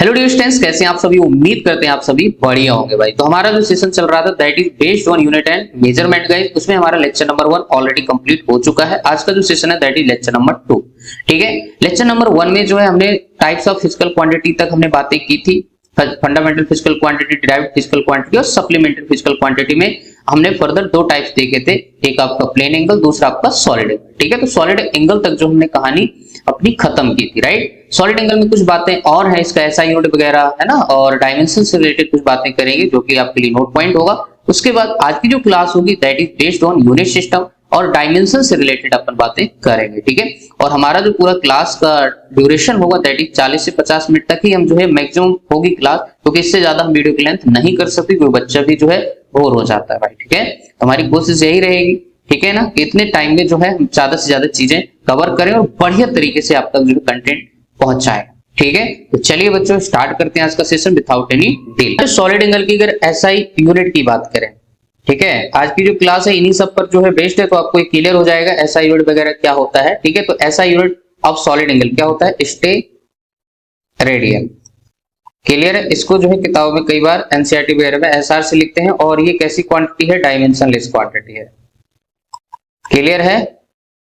Hello dear students, कैसे हैं आप सभी। उम्मीद करते हैं आप सभी बढ़िया होंगे भाई। तो हमारा जो सेशन चल रहा था that is based on unit and measurement guys, उसमें हमारा लेक्चर नंबर 1 ऑलरेडी कंप्लीट हो चुका है। आज का जो सेशन है दैट इज लेक्चर नंबर 2। ठीक है, लेक्चर नंबर 1 में जो है हमने टाइप्स ऑफ फिजिकल क्वांटिटी तक हमने बातें की थी। Fundamental physical quantity, derived physical quantity और सप्लीमेंट्री फिजिकल क्वांटिटी में हमने फर्दर दो टाइप्स देखे थे, एक आपका प्लेन एंगल, दूसरा आपका सॉलिड एंगल। ठीक है, तो सॉलिड एंगल तक जो हमने कहानी अपनी खत्म की थी, राइट। सॉलिड एंगल में कुछ बातें और है, इसका एसआई यूनिट वगैरह है ना, और डायमेंशन से रिलेटेड कुछ बातें करेंगे जो कि आपके लिए नोट पॉइंट होगा। उसके बाद आज की जो क्लास होगी that is based on unit system और डायमेंशन से रिलेटेड अपन बातें करेंगे। ठीक है, और हमारा जो पूरा क्लास का ड्यूरेशन होगा दैट इज 40 से 50 मिनट तक ही हम जो है मैक्सिमम होगी क्लास, क्योंकि इससे ज्यादा हम वीडियो की लेंथ नहीं कर सकते, कोई बच्चा भी जो है बोर हो जाता है भाई। ठीक है, हमारी कोशिश यही रहेगी, ठीक है ना, कि इतने टाइम में जो है हम ज्यादा से ज्यादा चीजें कवर करें और बढ़िया तरीके से आप तक जो कंटेंट पहुंचाएं। ठीक है, तो चलिए बच्चों स्टार्ट करते हैं आज का session without any delay. Solid angle की अगर एसआई यूनिट की बात करें, ठीक है, आज की जो क्लास है इन्हीं सब पर जो है बेस्ड है, तो आपको क्लियर हो जाएगा एसआई यूनिट वगैरह क्या होता है। ठीक है, तो SI unit of solid angle क्या होता है, स्टे रेडियन। क्लियर है, इसको जो है किताबों में कई बार एनसीईआरटी वगैरह में एसआर से लिखते हैं, और ये कैसी क्वांटिटी है, डायमेंशनलेस क्वांटिटी है। क्लियर है,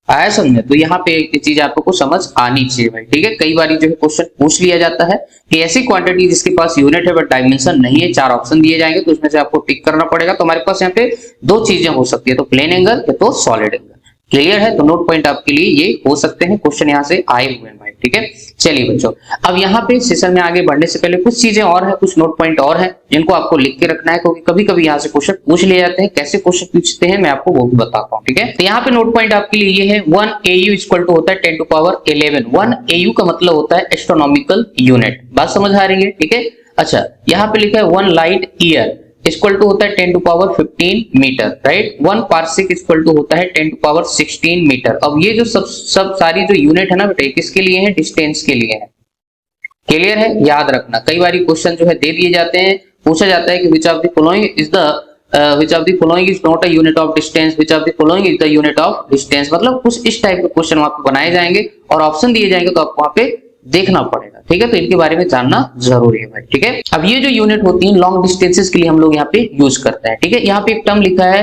आया समझ में। तो यहाँ पे एक चीज आपको समझ आनी चाहिए भाई। ठीक है, कई बार जो है क्वेश्चन पूछ लिया जाता है कि ऐसी क्वांटिटी जिसके पास यूनिट है बट डायमेंशन नहीं है, 4 ऑप्शन दिए जाएंगे तो उसमें से आपको टिक करना पड़ेगा। तो हमारे पास यहाँ पे दो चीजें हो सकती है, तो प्लेन एंगल या तो सॉलिड एंगल। क्लियर है, तो नोट पॉइंट आपके लिए ये हो सकते हैं, क्वेश्चन यहाँ से आए हुए हैं भाई। ठीक है, चलिए बच्चों, अब यहाँ पे सेशन में आगे बढ़ने से पहले कुछ चीजें और है, कुछ नोट पॉइंट और है जिनको आपको लिख के रखना है, क्योंकि कभी कभी यहाँ से क्वेश्चन पूछ लिए जाते हैं। कैसे क्वेश्चन पूछते हैं मैं आपको वो भी बताता हूँ। ठीक है, तो यहाँ पे नोट पॉइंट आपके लिए ये है 1 AU इक्वल टू होता है 10 टू पावर 11। 1 AU का मतलब होता है एस्ट्रोनॉमिकल यूनिट। बात समझ आ रही है। ठीक है, अच्छा यहाँ पे लिखा है 1 लाइट ईयर इक्वल टू होता है 10 to power 15 metre, right. 1 parsec equal to होता है 10 टू पावर 16 मीटर। अब ये जो सब सारी जो यूनिट है ना बेटे, किसके लिए है, डिस्टेंस के लिए है। क्लियर है, याद रखना। कई बार क्वेश्चन जो है दे दिए जाते हैं, पूछा जाता है कि which of the following is not a unit of distance, which of the following is the unit of distance. मतलब कुछ इस टाइप के क्वेश्चन आपको बनाए जाएंगे और ऑप्शन दिए जाएंगे, तो आपको वहां पे देखना पड़ेगा। ठीक है, तो इनके बारे में जानना जरूरी है भाई। ठीक है, अब ये जो यूनिट होती है लॉन्ग डिस्टेंसेस के लिए हम लोग यहाँ पे यूज करते हैं। ठीक है, यहाँ पे एक टर्म लिखा है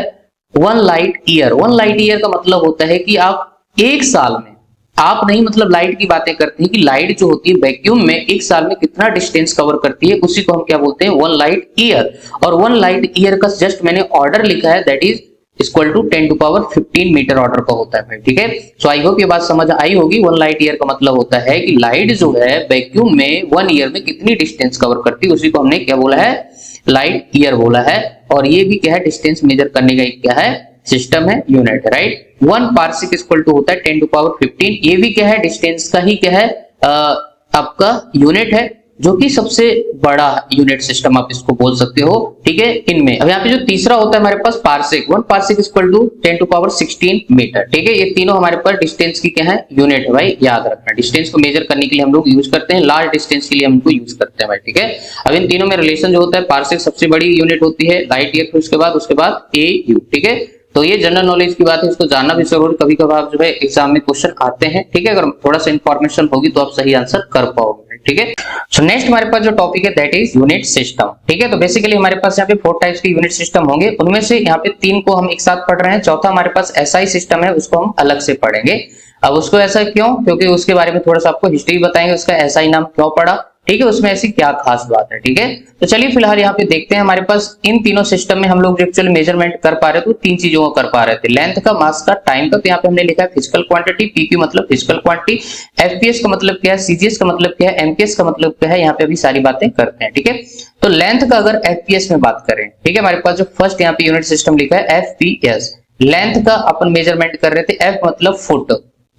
1 लाइट ईयर। 1 लाइट ईयर का मतलब होता है कि आप एक साल में, आप नहीं मतलब लाइट की बातें करते हैं कि लाइट जो होती है वैक्यूम में एक साल में कितना डिस्टेंस कवर करती है, उसी को हम क्या बोलते हैं, 1 लाइट ईयर। और 1 लाइट ईयर का जस्ट मैंने ऑर्डर लिखा है that is equal to 10 to power 15 metre order का होता है भाई। ठीक है, सो आई होप ये बात समझ आई होगी। 1 लाइट ईयर का मतलब होता है कि लाइट जो है वैक्यूम में 1 ईयर में कितनी डिस्टेंस कवर करती है, उसी को हमने क्या बोला है, लाइट ईयर बोला है। और ये भी क्या है, डिस्टेंस मेजर करने का एक क्या है, सिस्टम है, unit, right. 1 parsec equal to होता है 10 टू पावर 15। ये भी क्या है, डिस्टेंस का ही क्या है, आपका यूनिट है, जो कि सबसे बड़ा यूनिट सिस्टम आप इसको बोल सकते हो। ठीक है, इनमें अब यहाँ पे जो तीसरा होता है हमारे पास parsec, 1 parsec equal to 10 to power 16 metre. ठीक है, ये तीनों हमारे पास डिस्टेंस की क्या है, यूनिट है भाई, याद रखना। डिस्टेंस को मेजर करने के लिए हम लोग यूज करते हैं, लार्ज डिस्टेंस के लिए हम इनको यूज करते हैं भाई। ठीक है, अब इन तीनों में रिलेशन जो होता है, पार्सेक सबसे बड़ी यूनिट होती है, लाइट ईयर उसके बाद AU। ठीक है, तो ये जनरल नॉलेज की बात है, इसको जानना भी जरूर, कभी कभार जो है एग्जाम में क्वेश्चन आते हैं। ठीक है, अगर थोड़ा सा इंफॉर्मेशन होगी तो आप सही आंसर कर पाओगे। ठीक है, सो नेक्स्ट हमारे पास जो टॉपिक है दैट इज यूनिट सिस्टम। ठीक है, तो बेसिकली हमारे पास यहाँ पे 4 टाइप्स के यूनिट सिस्टम होंगे, उनमें से यहाँ पे 3 को हम एक साथ पढ़ रहे हैं, चौथा हमारे पास एसआई सिस्टम है, उसको हम अलग से पढ़ेंगे। अब उसको ऐसा क्यों, क्योंकि उसके बारे में थोड़ा सा आपको हिस्ट्री बताएंगे, उसका एसआई नाम क्यों पड़ा। ठीक है, उसमें ऐसी क्या खास बात है। ठीक है, तो चलिए फिलहाल यहाँ पे देखते हैं हमारे पास इन तीनों सिस्टम में हम लोग जो एक्चुअली मेजरमेंट कर पा रहे थे, तो 3 चीजों को कर पा रहे थे, लेंथ का, मास का, टाइम का। तो यहाँ पे हमने लिखा है फिजिकल क्वांटिटी, पीपी मतलब फिजिकल क्वांटिटी, एफपीएस का मतलब क्या है, सीजीएस का मतलब क्या है, एमपीएस का मतलब क्या है, यहाँ पे अभी सारी बातें करते हैं। ठीक है, तो लेंथ का अगर एफपीएस में बात करें, ठीक है, हमारे पास जो फर्स्ट यहाँ पे यूनिट सिस्टम लिखा है एफपीएस, लेंथ का अपन मेजरमेंट कर रहे थे, एफ मतलब फुट।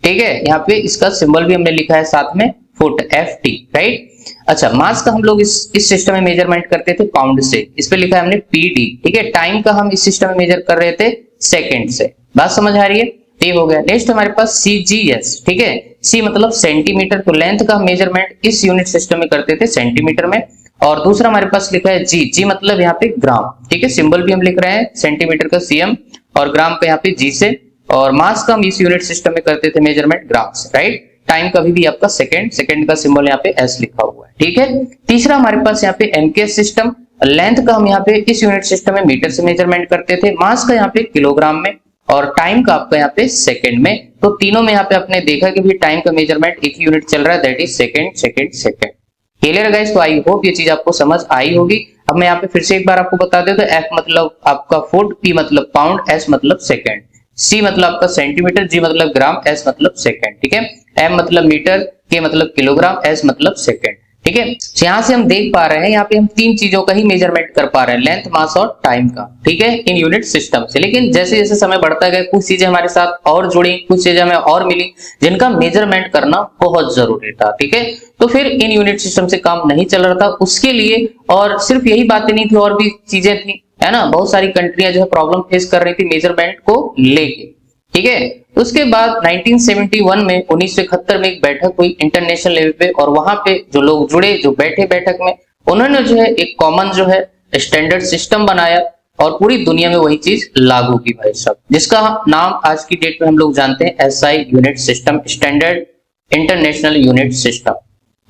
ठीक है, यहाँ पे इसका सिंबल भी हमने लिखा है साथ में, फुट, FT, राइट। अच्छा, मास का हम लोग इस सिस्टम में मेजरमेंट करते थे पाउंड से, इस पे लिखा है हमने PD। ठीक है, टाइम का हम इस सिस्टम में मेजर कर रहे थे सेकंड से। बात समझ आ रही है, ये हो गया। नेक्स्ट हमारे पास CGS। ठीक है, C मतलब सेंटीमीटर, तो लेंथ का मेजरमेंट इस यूनिट सिस्टम में करते थे सेंटीमीटर में। और दूसरा हमारे पास लिखा है G मतलब यहाँ पे ग्राम। ठीक है, सिंबल भी हम लिख रहे हैं, सेंटीमीटर का CM और ग्राम का यहाँ पे G से। और मास का हम इस यूनिट सिस्टम में करते थे मेजरमेंट ग्राम से, राइट। टाइम कभी भी आपका सेकंड, सेकंड का सिंबल यहाँ पे एस लिखा हुआ है, ठीक है। तीसरा हमारे पास यहाँ पे एमकेएस सिस्टम, लेंथ का हम यहाँ पे इस यूनिट सिस्टम में मीटर से मेजरमेंट करते थे, मास का यहाँ पे किलोग्राम में, और टाइम का आपका यहाँ पे सेकंड में। तो तीनों में यहाँ पे आपने देखा कि भी टाइम का मेजरमेंट एक यूनिट चल रहा है, that is second second second. Clear guys? तो आई होप ये चीज आपको समझ आई होगी। अब मैं यहाँ पे फिर से एक बार आपको बता दें, तो एफ मतलब आपका फुट, पी मतलब पाउंड, एस मतलब सेकंड, सी मतलब आपका सेंटीमीटर, जी मतलब ग्राम, एस मतलब सेकंड, ठीक है। एम मतलब मीटर, के मतलब किलोग्राम, एस मतलब सेकंड, ठीक है। यहां से हम देख पा रहे हैं, यहाँ पे हम तीन चीजों का ही मेजरमेंट कर पा रहे हैं, लेंथ, मास और टाइम का, ठीक है, इन यूनिट सिस्टम से। लेकिन जैसे जैसे समय बढ़ता गया, कुछ चीजें हमारे साथ और जुड़ी, कुछ चीजें हमें और मिली जिनका मेजरमेंट करना बहुत जरूरी था, ठीक है। तो फिर इन यूनिट सिस्टम से काम नहीं चल रहा था, उसके लिए और सिर्फ यही बातें नहीं थी, और भी चीजें थी, है ना। बहुत सारी कंट्रियां जो है प्रॉब्लम फेस कर रही थी मेजरमेंट को लेके, ठीक है। उसके बाद 1971 में 1971 में एक बैठक हुई इंटरनेशनल लेवल पे, और वहां पे जो लोग जुड़े, जो बैठे बैठक में, उन्होंने जो है एक कॉमन जो है स्टैंडर्ड सिस्टम बनाया और पूरी दुनिया में वही चीज लागू की भाई साहब, जिसका नाम आज की डेट में हम लोग जानते हैं SI unit system, standard international unit system.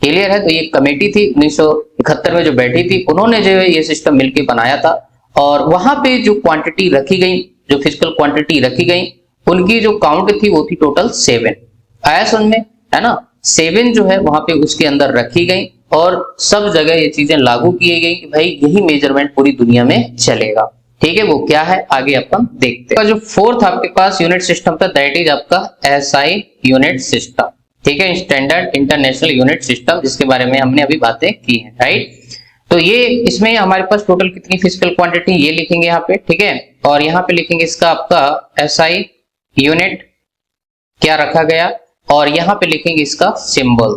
Clear है? तो ये कमेटी थी 1971 में जो बैठी थी, उन्होंने जो है ये सिस्टम मिलकर बनाया था, और वहां पे जो क्वांटिटी रखी गई, जो फिजिकल क्वांटिटी रखी गई, उनकी जो काउंट थी वो थी टोटल 7 आया समझ में, है ना। 7 जो है वहां पे उसके अंदर रखी गई, और सब जगह ये चीजें लागू की गई कि भाई यही मेजरमेंट पूरी दुनिया में चलेगा, ठीक है। वो क्या है आगे अपन देखते हैं। जो फोर्थ आपके पास यूनिट सिस्टम था, दैट इज आपका एसआई यूनिट सिस्टम, ठीक है, स्टैंडर्ड इंटरनेशनल यूनिट सिस्टम, जिसके बारे में हमने अभी बातें की हैं, राइट। तो ये इसमें हमारे पास टोटल कितनी फिजिकल क्वांटिटी ये लिखेंगे यहाँ पे, ठीक है, और यहाँ पे लिखेंगे इसका आपका एसआई यूनिट क्या रखा गया, और यहाँ पे लिखेंगे इसका सिंबल,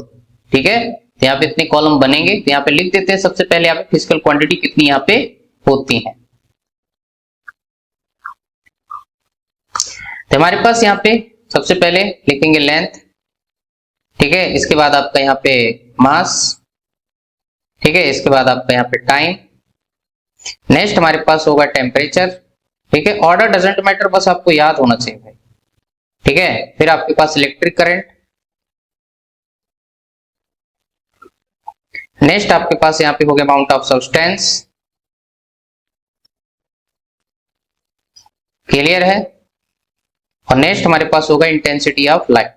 ठीक है। तो यहाँ पे इतने कॉलम बनेंगे, तो यहाँ पे लिख देते हैं सबसे पहले यहाँ पे फिजिकल क्वांटिटी कितनी यहाँ पे होती है। तो हमारे पास यहाँ पे सबसे पहले लिखेंगे लेंथ, ठीक है, इसके बाद आपका यहाँ पे मास, ठीक है, इसके बाद आपका यहाँ पे टाइम, नेक्स्ट हमारे पास होगा टेम्परेचर, ठीक है, ऑर्डर डजंट मैटर, बस आपको याद होना चाहिए भाई, ठीक है। फिर आपके पास इलेक्ट्रिक करंट, नेक्स्ट आपके पास यहाँ पे हो गया अमाउंट ऑफ सब्सटेंस, क्लियर है, और नेक्स्ट हमारे पास होगा इंटेंसिटी ऑफ लाइट,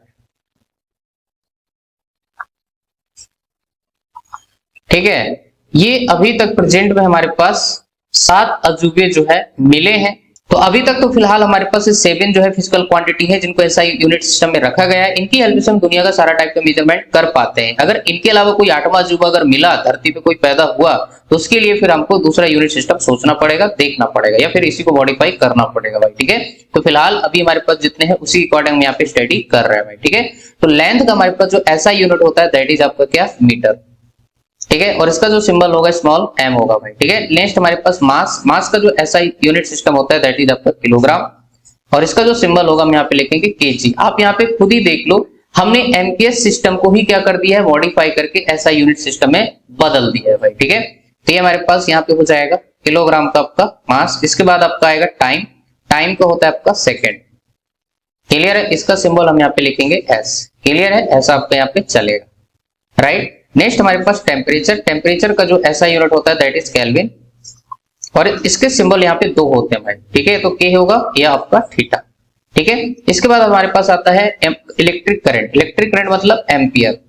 ठीक है। ये अभी तक प्रेजेंट में हमारे पास 7 अजूबे जो है मिले हैं। तो अभी तक तो फिलहाल हमारे पास 7 जो है फिजिकल क्वांटिटी है जिनको ऐसा यूनिट सिस्टम में रखा गया है। इनकी हेल्प से हम दुनिया का सारा टाइप का मेजरमेंट कर पाते हैं। अगर इनके अलावा कोई 8वां अजूबा अगर मिला, धरती पे कोई पैदा हुआ, तो उसके लिए फिर हमको दूसरा यूनिट सिस्टम सोचना पड़ेगा, देखना पड़ेगा, या फिर इसी को मॉडिफाई करना पड़ेगा भाई, ठीक है। तो फिलहाल अभी हमारे पास जितने हैं उसी अकॉर्डिंग हम यहाँ पे स्टडी कर रहे हैं भाई, ठीक है। तो लेंथ का हमारे पास जो ऐसा यूनिट होता है दैट इज आपका क्या, मीटर, ठीक है, और इसका जो सिंबल होगा स्मॉल m होगा भाई, ठीक है। नेक्स्ट हमारे पास मास, मास का जो ऐसा यूनिट सिस्टम होता है दैट इज आपका किलोग्राम, और इसका जो सिंबल होगा हम यहाँ पे लिखेंगे केजी। आप यहाँ पे खुद ही देख लो, हमने एमपीएस सिस्टम को ही क्या कर दिया है, मॉडिफाई करके ऐसा यूनिट सिस्टम में बदल दिया है भाई, ठीक है। तो ये हमारे पास यहाँ पे हो जाएगा किलोग्राम का आपका मास। इसके बाद आपका आएगा टाइम, टाइम का होता है आपका सेकेंड, क्लियर है। इसका सिंबल हम यहाँ पे लिखेंगे एस, क्लियर है, ऐसा आपका यहाँ पे चलेगा, राइट। नेक्स्ट हमारे पास टेम्परेचर, टेम्परेचर का जो ऐसा यूनिट होता है दैट इज केल्विन, और इसके सिंबल यहाँ पे 2 होते हैं भाई, ठीक है। तो के होगा या आपका थीटा, ठीक है। इसके बाद हमारे पास आता है इलेक्ट्रिक करंट, इलेक्ट्रिक करंट मतलब एम्पियर,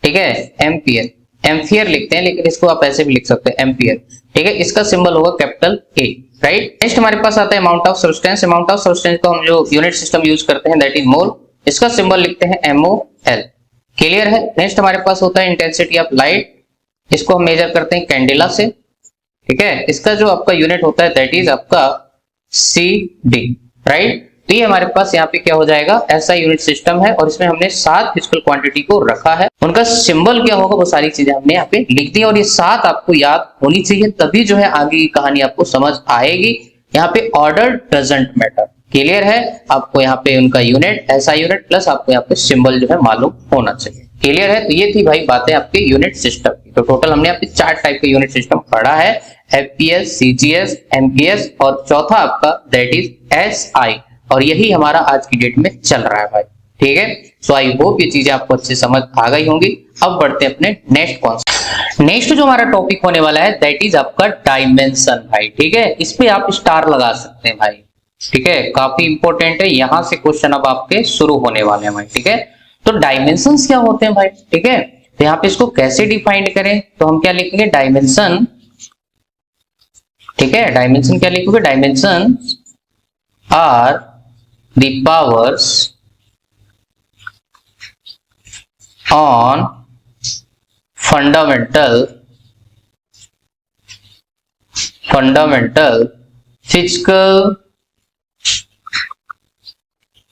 ठीक है, एम्पियर, एम्पियर लिखते हैं, लेकिन इसको आप ऐसे भी लिख सकते हैं एम्पियर, ठीक है। इसका सिंबल होगा कैपिटल ए, राइट। नेक्स्ट हमारे पास आता है amount of substance, amount of substance को हम जो यूनिट सिस्टम यूज करते हैं दैट इज मोल, इसका सिंबल लिखते हैं MOL, क्लियर है। नेक्स्ट हमारे पास होता है इंटेंसिटी ऑफ लाइट, इसको हम मेजर करते हैं कैंडेला से, ठीक है। इसका जो आपका यूनिट होता है दैट इज आपका CD, राइट। तो ये हमारे पास यहाँ पे क्या हो जाएगा, ऐसा यूनिट सिस्टम है, और इसमें हमने 7 फिजिकल क्वांटिटी को रखा है। उनका सिंबल क्या होगा वो सारी चीजें हमने यहाँ पे लिख दी, और ये 7 आपको याद होनी चाहिए, तभी जो है आगे की कहानी आपको समझ आएगी। यहाँ पे ऑर्डर डजंट मैटर, क्लियर है। आपको यहाँ पे उनका यूनिट, ऐसा यूनिट, प्लस आपको यहाँ पे सिंबल जो है मालूम होना चाहिए, क्लियर है। तो ये थी भाई बातें आपके यूनिट सिस्टम की। तो टोटल हमने यहाँ पे 4 टाइप का यूनिट सिस्टम पढ़ा है, एफपीएस, सीजीएस, एमपीएस, और चौथा आपका दैट इज एसआई, और यही हमारा आज की डेट में चल रहा है भाई, ठीक है। सो आई होप ये चीजें आपको अच्छे समझ आ गई होंगी। अब बढ़ते हैं अपने नेक्स्ट कॉन्सेप्ट। नेक्स्ट जो हमारा टॉपिक होने वाला है दैट इज आपका डायमेंशन भाई, ठीक है। इस पे आप स्टार लगा सकते हैं भाई, ठीक है, काफी इंपॉर्टेंट है। यहां से क्वेश्चन अब आपके शुरू होने वाले हैं भाई, ठीक है। तो डायमेंशंस क्या होते हैं भाई, ठीक है। तो यहाँ पे इसको कैसे डिफाइंड करें, तो हम क्या लिखेंगे, डायमेंशन, ठीक है। डायमेंशन क्या लिखोगे, dimension are the powers on fundamental physical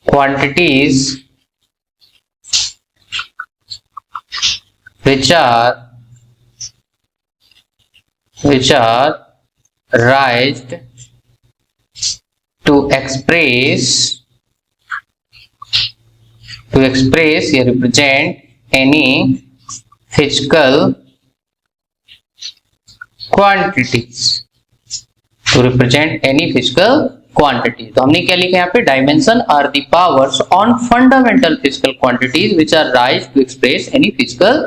quantities which are raised to express या represent any physical quantities, to represent any physical quantity. तो हमने क्या लिखा है यहाँ पे, dimension are the powers on fundamental physical quantities which are raised to express any physical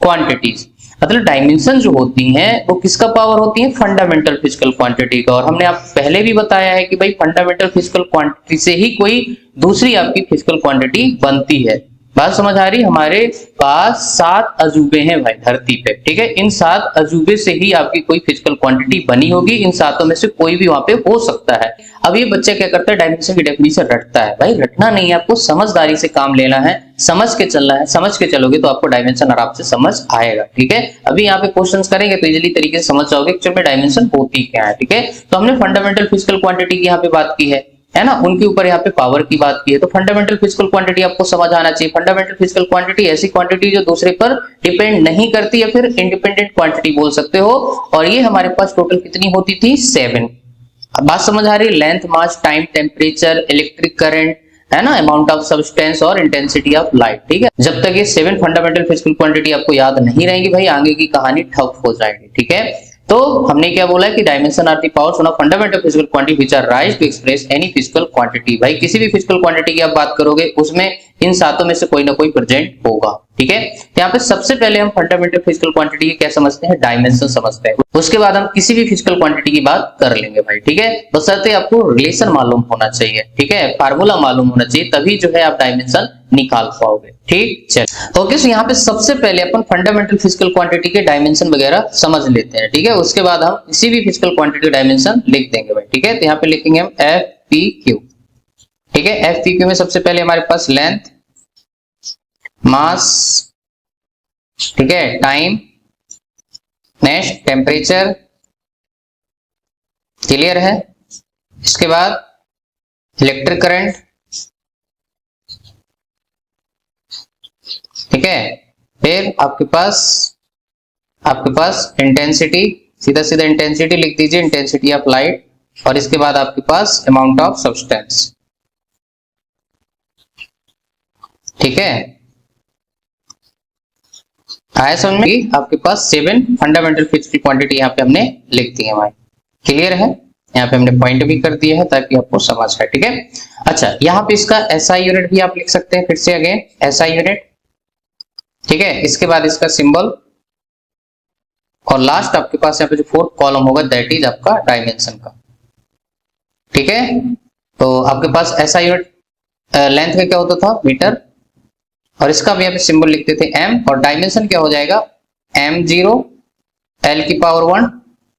quantities. मतलब dimension जो होती हैं वो किसका पावर होती है, फंडामेंटल फिजिकल क्वांटिटी का। और हमने आप पहले भी बताया है कि भाई फंडामेंटल फिजिकल क्वांटिटी से ही कोई दूसरी आपकी फिजिकल क्वांटिटी बनती है। बात समझ आ रही, हमारे पास 7 अजूबे हैं भाई धरती पे, ठीक है। इन 7 अजूबे से ही आपकी कोई फिजिकल क्वांटिटी बनी होगी। इन 7 में से कोई भी वहां पे हो सकता है। अब ये बच्चा क्या करता है, डायमेंशन की डेफिनेशन रटता है। भाई रटना नहीं है, आपको समझदारी से काम लेना है, समझ के चलना है। समझ के चलोगे तो आपको डायमेंशन आराम से समझ आएगा, ठीक है। अभी यहाँ पे क्वेश्चंस करेंगे तो इजीली तरीके से समझ जाओगे एक्चुअल में डायमेंशन होती क्या है, ठीक है। तो हमने फंडामेंटल फिजिकल क्वांटिटी की यहाँ पे बात की है ना, उनके ऊपर यहाँ पे पावर की बात की है। तो फंडामेंटल फिजिकल क्वांटिटी आपको समझ आना चाहिए। फंडामेंटल फिजिकल क्वांटिटी ऐसी क्वांटिटी जो दूसरे पर डिपेंड नहीं करती, या फिर इंडिपेंडेंट क्वांटिटी बोल सकते हो। और ये हमारे पास टोटल कितनी होती थी, 7। बात समझ आ रही, लेंथ, मास, टाइम, टेम्परेचर, इलेक्ट्रिक करंट, है ना, अमाउंट ऑफ सब्सटेंस और इंटेंसिटी ऑफ लाइट, ठीक है। जब तक ये 7 फंडामेंटल फिजिकल क्वांटिटी आपको याद नहीं रहेंगी भाई, आगे की कहानी ठप हो जाएगी, ठीक है। तो हमने क्या बोला कि dimension are the powers on fundamental physical quantity which are raised to express any physical quantity. भाई किसी भी फिजिकल क्वांटिटी की आप बात करोगे उसमें इन 7 में से कोई ना कोई प्रेजेंट होगा, ठीक है। यहाँ पे सबसे पहले हम फंडामेंटल फिजिकल क्वांटिटी क्या समझते हैं, डायमेंशन समझते हैं। उसके बाद हम किसी भी फिजिकल क्वांटिटी की बात कर लेंगे भाई, ठीक है। बशर्ते आपको रिलेशन मालूम होना चाहिए, ठीक है, फार्मूला मालूम होना चाहिए, तभी जो है आप डायमेंशन निकाल पाओगे, ठीक। चल ओके, सो यहाँ पे सबसे पहले अपन फंडामेंटल फिजिकल क्वांटिटी के डायमेंशन वगैरह समझ लेते हैं, ठीक है। उसके बाद हम किसी भी फिजिकल क्वांटिटी डायमेंशन लिख देंगे भाई, ठीक है। तो यहाँ पे लिखेंगे हम एफ पी क्यू, ठीक है। एफ पी क्यू में सबसे पहले हमारे पास लेंथ, मास, ठीक है, टाइम, नेक्स्ट टेम्परेचर, क्लियर है। इसके बाद इलेक्ट्रिक करंट, ठीक है। फिर आपके पास इंटेंसिटी, सीधा सीधा इंटेंसिटी लिख दीजिए, इंटेंसिटी ऑफ लाइट। और इसके बाद आपके पास अमाउंट ऑफ सब्सटेंस, ठीक है। आया समझ में, आपके पास 7 फंडामेंटल फिजिकल क्वांटिटी यहाँ पे हमने लिख दी है भाई, क्लियर है। यहाँ पे हमने पॉइंट भी कर दिया है ताकि आपको समझ आए, ठीक है। अच्छा, यहाँ पे इसका एसआई यूनिट भी आप लिख सकते हैं, फिर से अगेन एसआई यूनिट, ठीक है। इसके बाद इसका सिंबल, और लास्ट आपके पास यहाँ पे जो 4th कॉलम होगा दैट इज आपका डायमेंशन का, ठीक है। तो आपके पास ऐसा यूनिट लेंथ का क्या होता था, मीटर, और इसका भी यहाँ पे सिंबल लिखते थे एम। और डायमेंशन क्या हो जाएगा, m0 l की पावर 1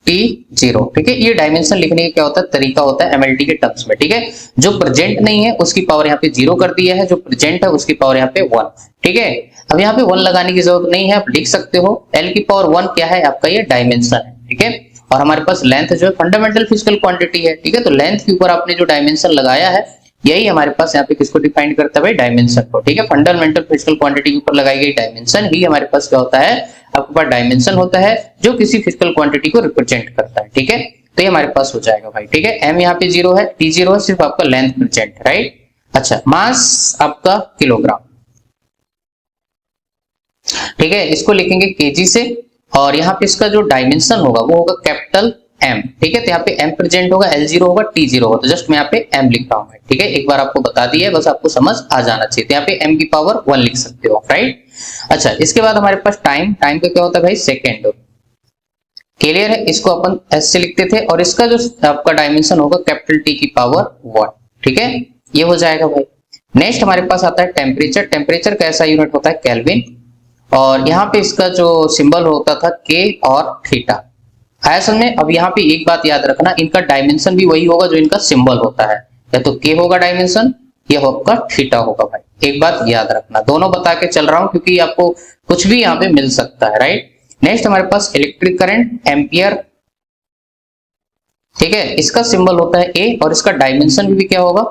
t0, ठीक है। ये डायमेंशन लिखने का क्या होता है, तरीका होता है एमएलटी के टर्म्स में, ठीक है। जो प्रेजेंट नहीं है उसकी पावर यहाँ पे 0 कर दिया है, जो प्रेजेंट है उसकी पावर यहाँ पे 1, ठीक है। अब यहाँ पे 1 लगाने की जरूरत नहीं है, आप लिख सकते हो l की पावर 1 क्या है, आपका ये डायमेंशन है, ठीक है। और हमारे पास लेंथ जो है फंडामेंटल फिजिकल क्वांटिटी है, ठीक है। तो लेंथ के ऊपर आपने जो डायमेंशन लगाया है, यही हमारे पास यहाँ पे किसको डिफाइन करता है भाई, डायमेंशन को, ठीक है। फंडामेंटल फिजिकल क्वांटिटी के ऊपर लगाई गई डायमेंशन ही हमारे पास क्या होता है, आपके पास डायमेंशन होता है जो किसी फिजिकल क्वांटिटी को रिप्रेजेंट करता है, ठीक है। तो ये हमारे पास हो जाएगा भाई, ठीक है। m यहाँ पे 0 है, t0 है, सिर्फ आपका लेंथ प्रेजेंट है, राइट। अच्छा, मास आपका किलोग्राम, ठीक है। इसको लिखेंगे केजी से, और यहाँ पे इसका जो डायमेंशन होगा वो होगा कैपिटल m, ठीक है। तो यहाँ पे m प्रेजेंट होगा, L0 होगा, T0 होगा, तो जस्ट मैं यहाँ पे m लिख रहा हूँ, ठीक है। एक बार आपको बता दिया, बस आपको समझ आ जाना चाहिए। तो यहाँ पे m की पावर 1 लिख सकते हो, राइट। अच्छा, इसके बाद हमारे पास टाइम का क्या होता है भाई, सेकेंड। क्लियर है, इसको अपन s से लिखते थे, और इसका जो आपका डायमेंशन होगा कैपिटल T की पावर 1, ठीक है, ये हो जाएगा भाई। नेक्स्ट हमारे पास आता है टेम्परेचर। टेम्परेचर का ऐसा यूनिट होता है केल्विन, और यहाँ पे इसका जो सिंबल होता था K और थीटा, आया समझे। अब यहाँ पे एक बात याद रखना, इनका डायमेंशन भी वही होगा जो इनका सिंबल होता है, या तो K होगा डायमेंशन, या होगा थीटा होगा भाई। एक बात याद रखना, दोनों बता के चल रहा हूं क्योंकि आपको कुछ भी यहाँ पे मिल सकता है, राइट। नेक्स्ट हमारे पास इलेक्ट्रिक करंट, एम्पियर, ठीक है, इसका सिंबल होता है A, और इसका डायमेंशन भी क्या होगा,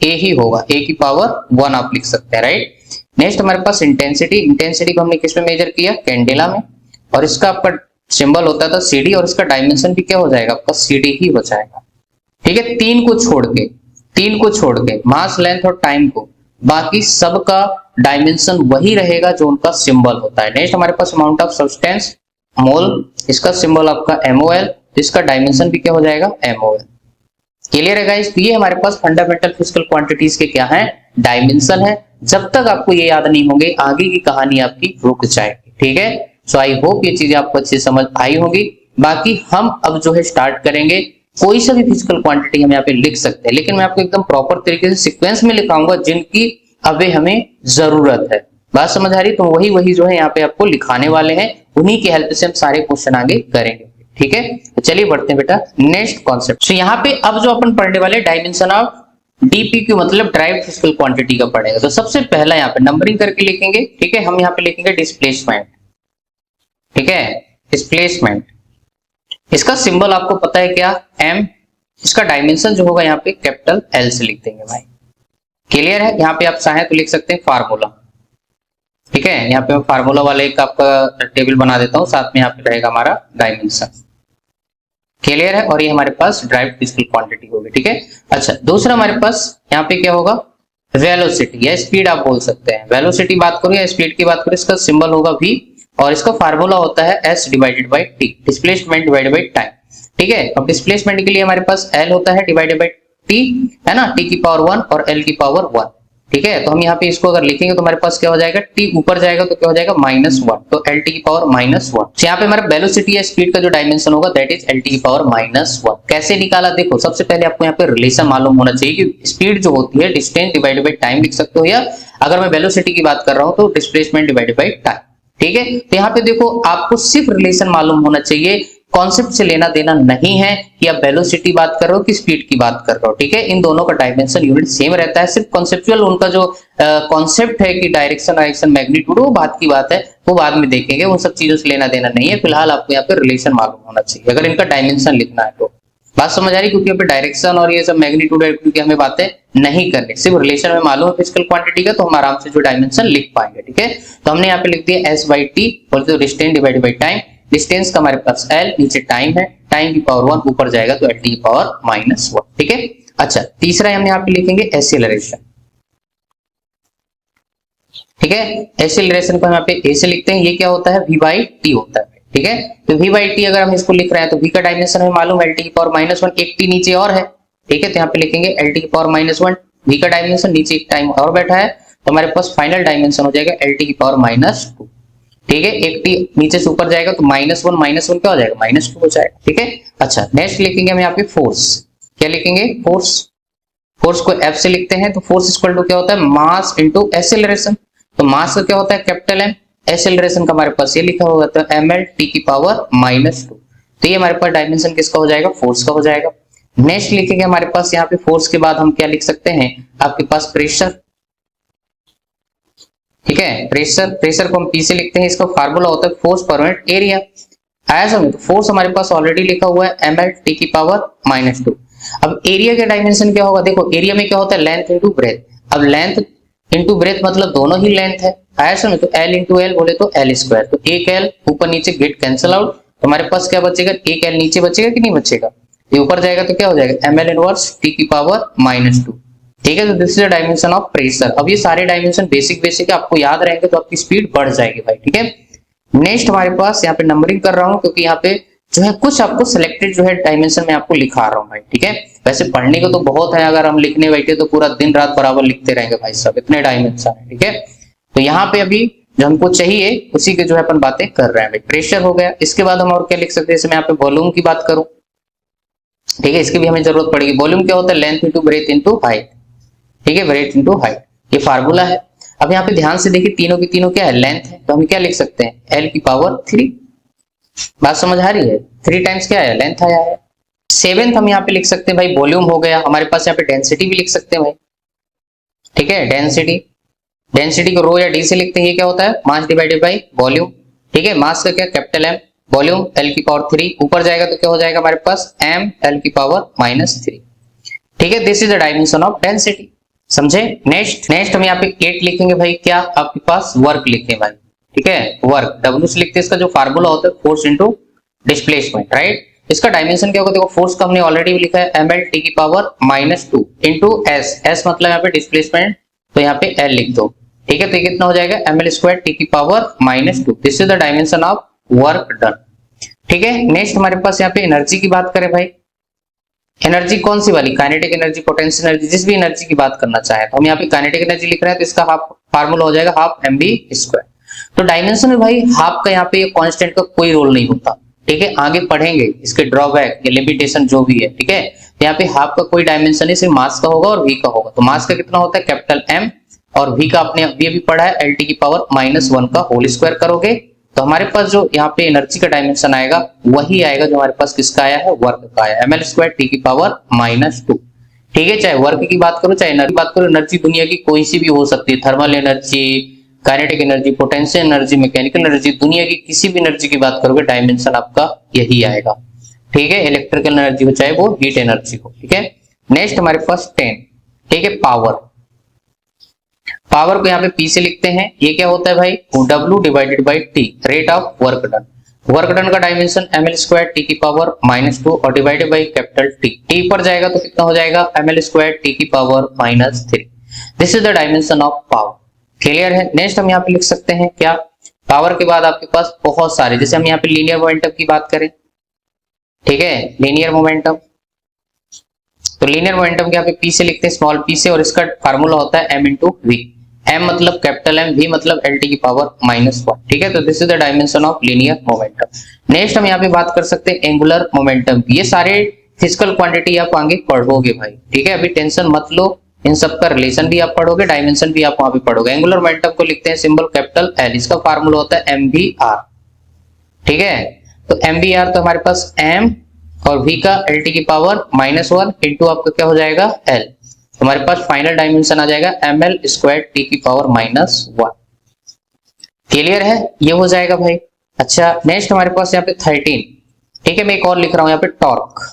A ही होगा, A की पावर 1 आप लिख सकते हैं, राइट। नेक्स्ट हमारे पास इंटेंसिटी। इंटेंसिटी को हमने किस में मेजर किया, कैंडेला में, और इसका आपका सिंबल होता था CD, और इसका डायमेंशन भी क्या हो जाएगा, आपका CD ही हो जाएगा, ठीक है। तीन को छोड़ के मास, लेंथ और टाइम को, बाकी सबका डायमेंशन वही रहेगा जो उनका सिंबल होता है। नेक्स्ट हमारे पास अमाउंट ऑफ सब्सटेंस, मोल, इसका सिंबल आपका MOL, इसका डायमेंशन भी क्या हो जाएगा, MOL। क्लियर है गाइस। तो ये हमारे पास फंडामेंटल फिजिकल क्वांटिटीज के क्या है, डायमेंशन है। जब तक आपको ये याद नहीं होंगे, आगे की कहानी आपकी रुक जाएगी, ठीक है। सो आई होप ये चीजें आपको अच्छी समझ आई होंगी। बाकी हम अब जो है स्टार्ट करेंगे, कोई सा भी फिजिकल क्वांटिटी हम यहाँ पे लिख सकते हैं, लेकिन मैं आपको एकदम प्रॉपर तरीके से सीक्वेंस में लिखाऊंगा जिनकी अभी हमें जरूरत है। बात समझ आ रही, तो वही जो है यहाँ पे आपको लिखाने वाले हैं, उन्हीं की हेल्प से हम सारे क्वेश्चन आगे करेंगे, ठीक है। तो चलिए बढ़ते हैं बेटा नेक्स्ट कॉन्सेप्ट। तो यहाँ पे अब जो अपन पढ़ने वाले डायमेंशन ऑफ DPQ मतलब ड्राइव्ड फिजिकल क्वांटिटी का पढ़ेगा। तो सबसे पहला यहाँ पे नंबरिंग करके लिखेंगे, ठीक है। हम यहाँ पे लिखेंगे डिस्प्लेसमेंट, ठीक है, डिस्प्लेसमेंट। इसका सिंबल आपको पता है क्या, M। इसका डायमेंशन जो होगा यहाँ पे कैपिटल L से लिख देंगे भाई। क्लियर है। यहाँ पे आप चाहें तो लिख सकते हैं फार्मूला, ठीक है। यहाँ पे मैं फार्मूला वाले एक आपका टेबल बना देता हूँ, साथ में यहाँ पे रहेगा हमारा डायमेंशन। क्लियर है। और ये हमारे पास ड्राइव्ड फिजिकल क्वांटिटी होगी, ठीक है। अच्छा, दूसरा हमारे पास यहाँ पे क्या होगा, वेलोसिटी या स्पीड आप बोल सकते हैं। वेलोसिटी बात करो या स्पीड की बात करो, इसका सिंबल होगा V, और इसका फार्मूला होता है S divided by T, displacement divided by time, ठीक है। अब डिस्प्लेसमेंट के लिए हमारे पास L होता है डिवाइडेड बाई T, है ना, T की पावर 1 और L की पावर 1, ठीक है। तो हम यहाँ पे इसको अगर लिखेंगे तो हमारे पास क्या हो जाएगा, T ऊपर जाएगा तो क्या हो जाएगा -1, तो LT की पावर -1। तो यहाँ पे हमारा वेलोसिटी या स्पीड का जो डायमेंशन होगा दैट इज LT की पावर -1। कैसे निकाला, देखो सबसे पहले आपको यहाँ पे रिलेशन मालूम होना चाहिए कि स्पीड जो होती है डिस्टेंस डिवाइडेड बाई टाइम लिख सकते हो, या अगर मैं वेलोसिटी की बात कर रहा हूँ तो डिस्प्लेसमेंट डिवाइडेड बाई टाइम, ठीक है। तो यहाँ पे देखो आपको सिर्फ रिलेशन मालूम होना चाहिए, कॉन्सेप्ट से लेना देना नहीं है कि आप वेलोसिटी बात कर रहे हो कि स्पीड की बात कर रहे हो, ठीक है। इन दोनों का डायमेंशन यूनिट सेम रहता है, सिर्फ कॉन्सेप्चुअल उनका जो कॉन्सेप्ट है कि डायरेक्शन मैग्नीट्यूड, वो बात की बात है, वो बाद में देखेंगे, उन सब चीजों से लेना देना नहीं है। फिलहाल आपको यहाँ पे रिलेशन मालूम होना चाहिए अगर इनका डायमेंशन लिखना है तो। बात समझ आ रही, क्योंकि यहाँ पे डायरेक्शन और ये सब मैग्नीट्यूड क्योंकि हमें बातें नहीं करनी, सिर्फ रिलेशन में मालूम है फिजिकल क्वांटिटी का, तो हम आराम से जो डायमेंशन लिख पाएंगे, ठीक है। तो हमने यहाँ पे लिख दिया S/T, बोलते हो distance divided by time. Distance का हमारे पास L, नीचे टाइम है, टाइम की पावर 1 ऊपर जाएगा तो LT की पावर -1, ठीक है। अच्छा, तीसरा हम यहाँ पे लिखेंगे एक्सीलरेशन, ठीक है। एक्सीलरेशन को हम यहाँ पे A से लिखते हैं, ये क्या होता है, V/T होता है, ठीक है। तो V/T अगर हम इसको लिख रहे हैं तो V का डायमेंशन हमें मालूम है LT की पावर -1, एक T नीचे और है, ठीक है। तो यहाँ पे लिखेंगे LT की पावर -1, V का डायमेंशन, नीचे एक टाइम और बैठा है, तो हमारे पास फाइनल डायमेंशन हो जाएगा LT की पावर -2, ठीक है। एक T नीचे से ऊपर जाएगा तो -1 क्या हो जाएगा, -2 हो जाएगा, ठीक है। अच्छा, नेक्स्ट लिखेंगे हम यहाँ पे फोर्स। क्या लिखेंगे, फोर्स को F से लिखते हैं। तो फोर्स इक्वल टू क्या होता है, मास इंटू एक्सेलरेशन। तो मास का क्या होता है कैपिटल M, एक्सेलरेशन का हमारे पास ये लिखा होगा तो ml T की पावर -2। तो ये हमारे पास डायमेंशन किसका हो जाएगा, फोर्स का हो जाएगा। नेक्स्ट लिखेंगे हमारे पास यहाँ पे फोर्स के बाद हम क्या लिख सकते हैं, आपके पास प्रेशर, ठीक है। प्रेशर को हम P से लिखते हैं, इसका फार्मूला होता है फोर्स पर यूनिट एरिया। आया समझ, तो फोर्स हमारे पास ऑलरेडी लिखा हुआ है ml T की पावर -2। अब एरिया के डायमेंशन क्या होगा, देखो एरिया में क्या होता है, लेंथ इंटू ब्रेथ। अब लेंथ इंटू ब्रेथ मतलब दोनों ही लेंथ है, आया समझ। तो L इंटू L बोले तो L², तो एक L ऊपर नीचे गेट कैंसिल आउट, तो हमारे पास क्या बचेगा, एक L नीचे बचेगा कि नहीं बचेगा, ये ऊपर जाएगा तो क्या हो जाएगा, ml इनवर्स T की पावर -2, ठीक है। तो this is the dimension of pressure. अब ये सारे डायमेंशन बेसिक आपको याद रहेंगे तो आपकी स्पीड बढ़ जाएगी भाई, ठीक है। नेक्स्ट हमारे पास यहाँ पे नंबरिंग कर रहा हूँ क्योंकि यहाँ पे जो है कुछ आपको सिलेक्टेड जो है डायमेंशन में आपको लिखा रहा हूं भाई, ठीक है। वैसे पढ़ने को तो बहुत है, अगर हम लिखने बैठे तो पूरा दिन रात बराबर लिखते रहेंगे भाई साहब, इतने डायमेंशन है, ठीक है। तो यहाँ पे अभी जो हमको चाहिए उसी के जो है अपन बातें कर रहे हैं भाई। प्रेशर हो गया, इसके बाद हम और क्या लिख सकते हैं, जैसे मैं यहाँ पे वॉल्यूम की बात करूं, ठीक है, इसकी भी हमें जरूरत पड़ेगी। वॉल्यूम क्या होता है, length into breadth into height, ठीक है, ब्रेथ इंटू हाइट, ये फार्मूला है। अब यहाँ पे ध्यान से देखिए तीनों की तीनों क्या है, लेंथ है, तो हम क्या लिख सकते हैं, एल की पावर 3। बात समझ आ रही है, 3 टाइम्स क्या है, लेंथ आया है। सेवेंथ हम यहाँ पे लिख सकते हैं भाई वॉल्यूम हो गया, हमारे पास यहाँ पे डेंसिटी भी लिख सकते हैं भाई, ठीक है, डेंसिटी, डेंसिटी को रो या डी से लिखते हैं, ये क्या होता है, मास डिवाइडेड बाई वॉल्यूम, ठीक है। मास का क्या, कैपिटल एम, वॉल्यूम एल की पावर 3, ऊपर जाएगा तो क्या हो जाएगा हमारे पास, एम एल की पावर -3, ठीक है। This is the dimension of density, समझे। नेक्स्ट हम यहाँ पे 8 लिखेंगे भाई, क्या आपके पास वर्क लिखे भाई, ठीक है, वर्क W से लिखते हैं, इसका जो फार्मूला होता है फोर्स इंटू डिस्प्लेसमेंट, राइट। इसका डायमेंशन क्या होगा, देखो फोर्स का हमने ऑलरेडी लिखा है ml t की पावर -2 इंटू s मतलब यहाँ पे डिस्प्लेसमेंट, तो यहाँ पे L लिख दो, ठीक है। तो ये कितना हो जाएगा, ml² t की power -2, this is the dimension of work done, ठीक है। नेक्स्ट हमारे पास यहाँ पे एनर्जी की बात करें भाई, एनर्जी कौन सी वाली, काइनेटिक एनर्जी, पोटेंशियल एनर्जी, जिस भी एनर्जी की बात करना चाहे, तो हम यहाँ पे काइनेटिक एनर्जी लिख रहे हैं, तो इसका हाफ फार्मूला हो जाएगा half mv²। तो डायमेंशन में भाई हाफ का यहाँ पे कांस्टेंट का कोई रोल नहीं होता, ठीक है, आगे पढ़ेंगे इसके ड्रॉबैक या लिमिटेशन जो भी है, ठीक है। यहाँ पे हाफ का कोई डायमेंशन नहीं, सिर्फ मास का होगा और v का होगा। तो मास का कितना होता है, कैपिटल M, और v का आपने अभी पढ़ा है LT की पावर -1 का होल स्क्वायर करोगे, तो हमारे पास जो यहाँ पे एनर्जी का डायमेंशन आएगा वही आएगा जो हमारे पास किसका आया है, वर्क का आया, ml² t की पावर -2, ठीक है। चाहे वर्क की बात करो चाहे एनर्जी बात करो, एनर्जी दुनिया की कोई सी भी हो सकती है, thermal energy, kinetic energy, potential energy, mechanical energy, दुनिया की किसी भी एनर्जी की बात करोगे डायमेंशन आपका यही आएगा, ठीक है। इलेक्ट्रिकल एनर्जी हो चाहे वो हीट एनर्जी हो, ठीक है। नेक्स्ट हमारे पास 10, ठीक है, पावर, पावर को यहाँ पे P से लिखते हैं, ये क्या होता है भाई, W divided by T, rate of work done. Work done का डायमेंशन ml² t की पावर -2 और डिवाइडेड बाई कैपिटल T पर जाएगा तो कितना हो जाएगा, ml² t की power -3, this is the dimension of power, clear है। नेक्स्ट हम यहाँ पे लिख सकते हैं क्या, पावर के बाद आपके पास बहुत सारे, जैसे हम यहाँ पे लीनियर मोमेंटम की बात करें, ठीक है, लीनियर मोमेंटम, तो लीनियर मोमेंटम के यहाँ पे P से लिखते हैं, स्मॉल p से, और इसका फार्मूला होता है m इंटू v, m मतलब कैपिटल M, v मतलब LT की पावर -1, ठीक है। तो this is the dimension of linear momentum. Next हम यहाँ पे बात कर सकते हैं एंगुलर मोमेंटम की, ये सारे फिजिकल क्वांटिटी आप आगे पढ़ोगे भाई, ठीक है, अभी टेंशन मत लो, इन सबका रिलेशन भी आप पढ़ोगे, डायमेंशन भी आप वहां पे पढ़ोगे। एंगुलर मोमेंटम को लिखते हैं सिंबल कैपिटल L, इसका फार्मूला होता है mvr, ठीक है। तो mvr तो हमारे पास m और v का LT की पावर -1 इंटू आपका क्या हो जाएगा L, हमारे पास फाइनल डायमेंशन आ जाएगा ml² t की पावर -1, क्लियर है, ये हो जाएगा भाई। अच्छा नेक्स्ट हमारे पास यहाँ पे 13, ठीक है, मैं एक और लिख रहा हूं यहाँ पे टॉर्क,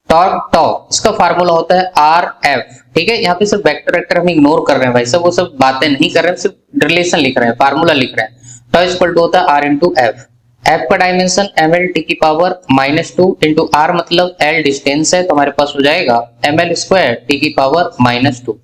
टॉर्क इसका फार्मूला होता है RF, ठीक है। यहाँ पे सिर्फ वेक्टर हम इग्नोर कर रहे हैं भाई सब, वो सब बातें नहीं कर रहे हैं, सिर्फ रिलेशन लिख रहे हैं, फार्मूला लिख रहे हैं। टॉ इक्वल टू होता है R इंटू F, F का डायमेंशन ml t की पावर -2 इंटू R मतलब L डिस्टेंस है, तो हमारे पास हो जाएगा ml² t की पावर -2।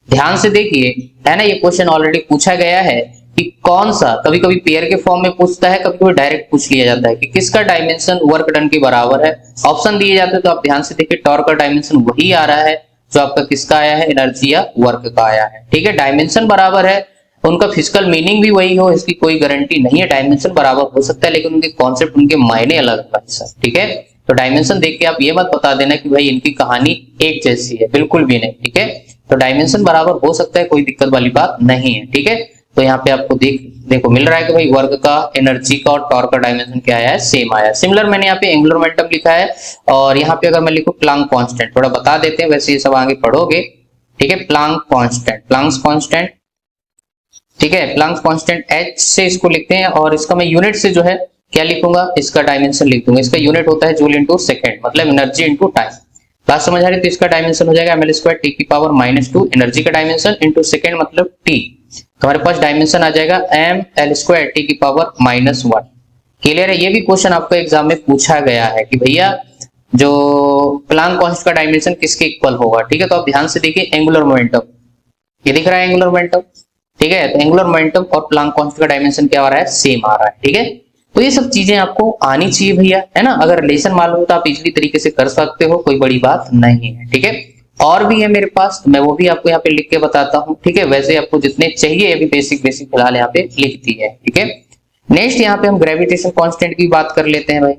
ध्यान से देखिए, है ना, ये क्वेश्चन ऑलरेडी पूछा गया है कि कौन सा, कभी कभी पेयर के फॉर्म में पूछता है, कभी कभी डायरेक्ट पूछ लिया जाता है कि किसका डायमेंशन वर्क डन के बराबर है। ऑप्शन दिए जाते हैं तो आप ध्यान से देखिए, टॉर्क का डायमेंशन वही आ रहा है जो आपका किसका आया है, एनर्जी या वर्क का आया है, ठीक है। डायमेंशन बराबर है, उनका फिजिकल मीनिंग भी वही हो इसकी कोई गारंटी नहीं है, डायमेंशन बराबर हो सकता है लेकिन उनके कॉन्सेप्ट, उनके मायने अलग है, ठीक है। तो डायमेंशन देख के आप ये मत बता देना कि भाई इनकी कहानी एक जैसी है, बिल्कुल भी नहीं, ठीक है। तो डायमेंशन बराबर हो सकता है, कोई दिक्कत वाली बात नहीं है, ठीक है। तो यहाँ पे आपको देखो मिल रहा है कि भाई वर्क का, एनर्जी का और टॉर्क का डायमेंशन क्या आया है, सेम आया है। सिमिलर मैंने यहाँ पे एंगुलर मोमेंटम लिखा है, और यहाँ पे अगर मैं लिखूं प्लांक कांस्टेंट, थोड़ा बता देते हैं, वैसे ये सब आगे पढ़ोगे, ठीक है। प्लांक कांस्टेंट, ठीक है, प्लांक कांस्टेंट H से इसको लिखते हैं, और इसका मैं यूनिट से जो है क्या लिखूंगा, इसका डायमेंशन लिख दूंगा। इसका यूनिट होता है जूल इंटू सेकेंड, मतलब एनर्जी इंटू टाइम। बात समझ आ रही है, तो इसका डायमेंशन हो जाएगा ml² t की पावर -2, एनर्जी का डायमेंशन इंटू सेकेंड मतलब t, तो हमारे पास डायमेंशन आ जाएगा ml² t की पावर -1, क्लियर है। ये भी क्वेश्चन आपको एग्जाम में पूछा गया है कि भैया जो प्लांक कांस्टेंट का डायमेंशन किसके इक्वल होगा, ठीक है। तो आप ध्यान से देखिए, एंगुलर मोमेंटम, ये दिख रहा है एंगुलर मोमेंटम, ठीक है। तो एंगुलर मोमेंटम और प्लांक कांस्टेंट का डायमेंशन क्या आ रहा है, सेम आ रहा है, ठीक है। तो ये सब चीजें आपको आनी चाहिए भैया, है ना। अगर रिलेशन मालूम हो तो आप इजीली तरीके से कर सकते हो, कोई बड़ी बात नहीं है, ठीक है। और भी है मेरे पास, तो मैं वो भी आपको यहाँ पे लिख के बताता हूँ, ठीक है। वैसे आपको जितने चाहिए अभी बेसिक बेसिक फिलहाल यहाँ पे लिख दी है, ठीक है। नेक्स्ट यहाँ पे हम ग्रेविटेशन कांस्टेंट की बात कर लेते हैं भाई,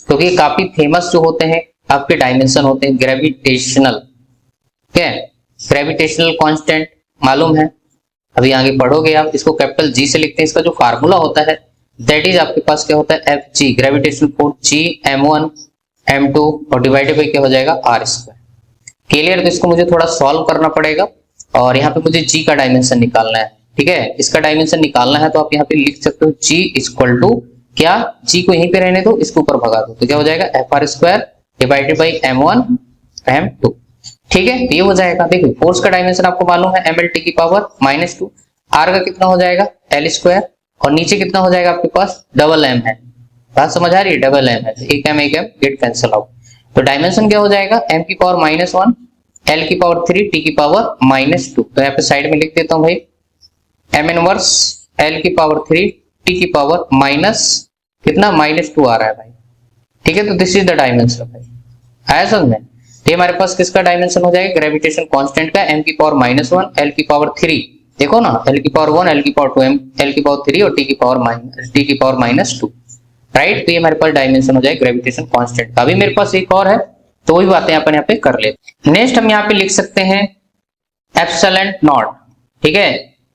क्योंकि ये काफी फेमस जो होते हैं आपके डायमेंशन होते हैं ग्रेविटेशनल, ठीक है। ग्रेविटेशनल कांस्टेंट मालूम है, अभी आगे पढ़ोगे आप, इसको कैपिटल जी से लिखते हैं। इसका जो फार्मूला होता है दैट इज आपके पास क्या होता है, एफ जी, ग्रेविटेशनल फोर्स जी m1 m2 और डिवाइडेड बाई क्या हो जाएगा, r स्क्वायर। क्लियर। तो इसको मुझे थोड़ा सॉल्व करना पड़ेगा और यहाँ पे मुझे जी का डायमेंशन निकालना है, ठीक है। इसका डायमेंशन निकालना है तो आप यहाँ पे लिख सकते हो जी इक्वल टू क्या, जी को यहीं पे रहने दो, इसको ऊपर भगा दो, तो क्या हो जाएगा F R square divided by m1 m2, ठीक है। ये हो जाएगा। देखो फोर्स का डायमेंशन आपको मालूम है ml t की पावर -2, r का कितना हो जाएगा l स्क्वायर, और नीचे कितना हो जाएगा आपके पास डबल m है, बात समझ आ रही है, डबल m है, एक m गेट कैंसिल आउट। तो डायमेंशन क्या हो जाएगा m की पावर -1 l की पावर 3 t की पावर -2। तो यहाँ पे साइड में लिख देता हूँ भाई m इनवर्स l की पावर 3 t की पावर माइनस कितना -2 आ रहा है भाई, ठीक है। तो दिस इज द डायमेंशन भाई, आया समझ में। तो हमारे पास किसका डायमेंशन हो जाएगा, ग्रेविटेशन कांस्टेंट का, m की पावर -1 l की पावर 3, देखो ना l की पावर 1 l की पावर 2 l की पावर 3 और t की पावर -2, राइट। तो ये हमारे पास डायमेंशन हो जाएगा ग्रेविटेशन कांस्टेंट का। अभी मेरे पास एक और है, तो वही बातें अपन यहाँ पे कर लेते हैं। नेक्स्ट हम यहाँ पे लिख सकते हैं एप्सिलॉन नॉट, ठीक है,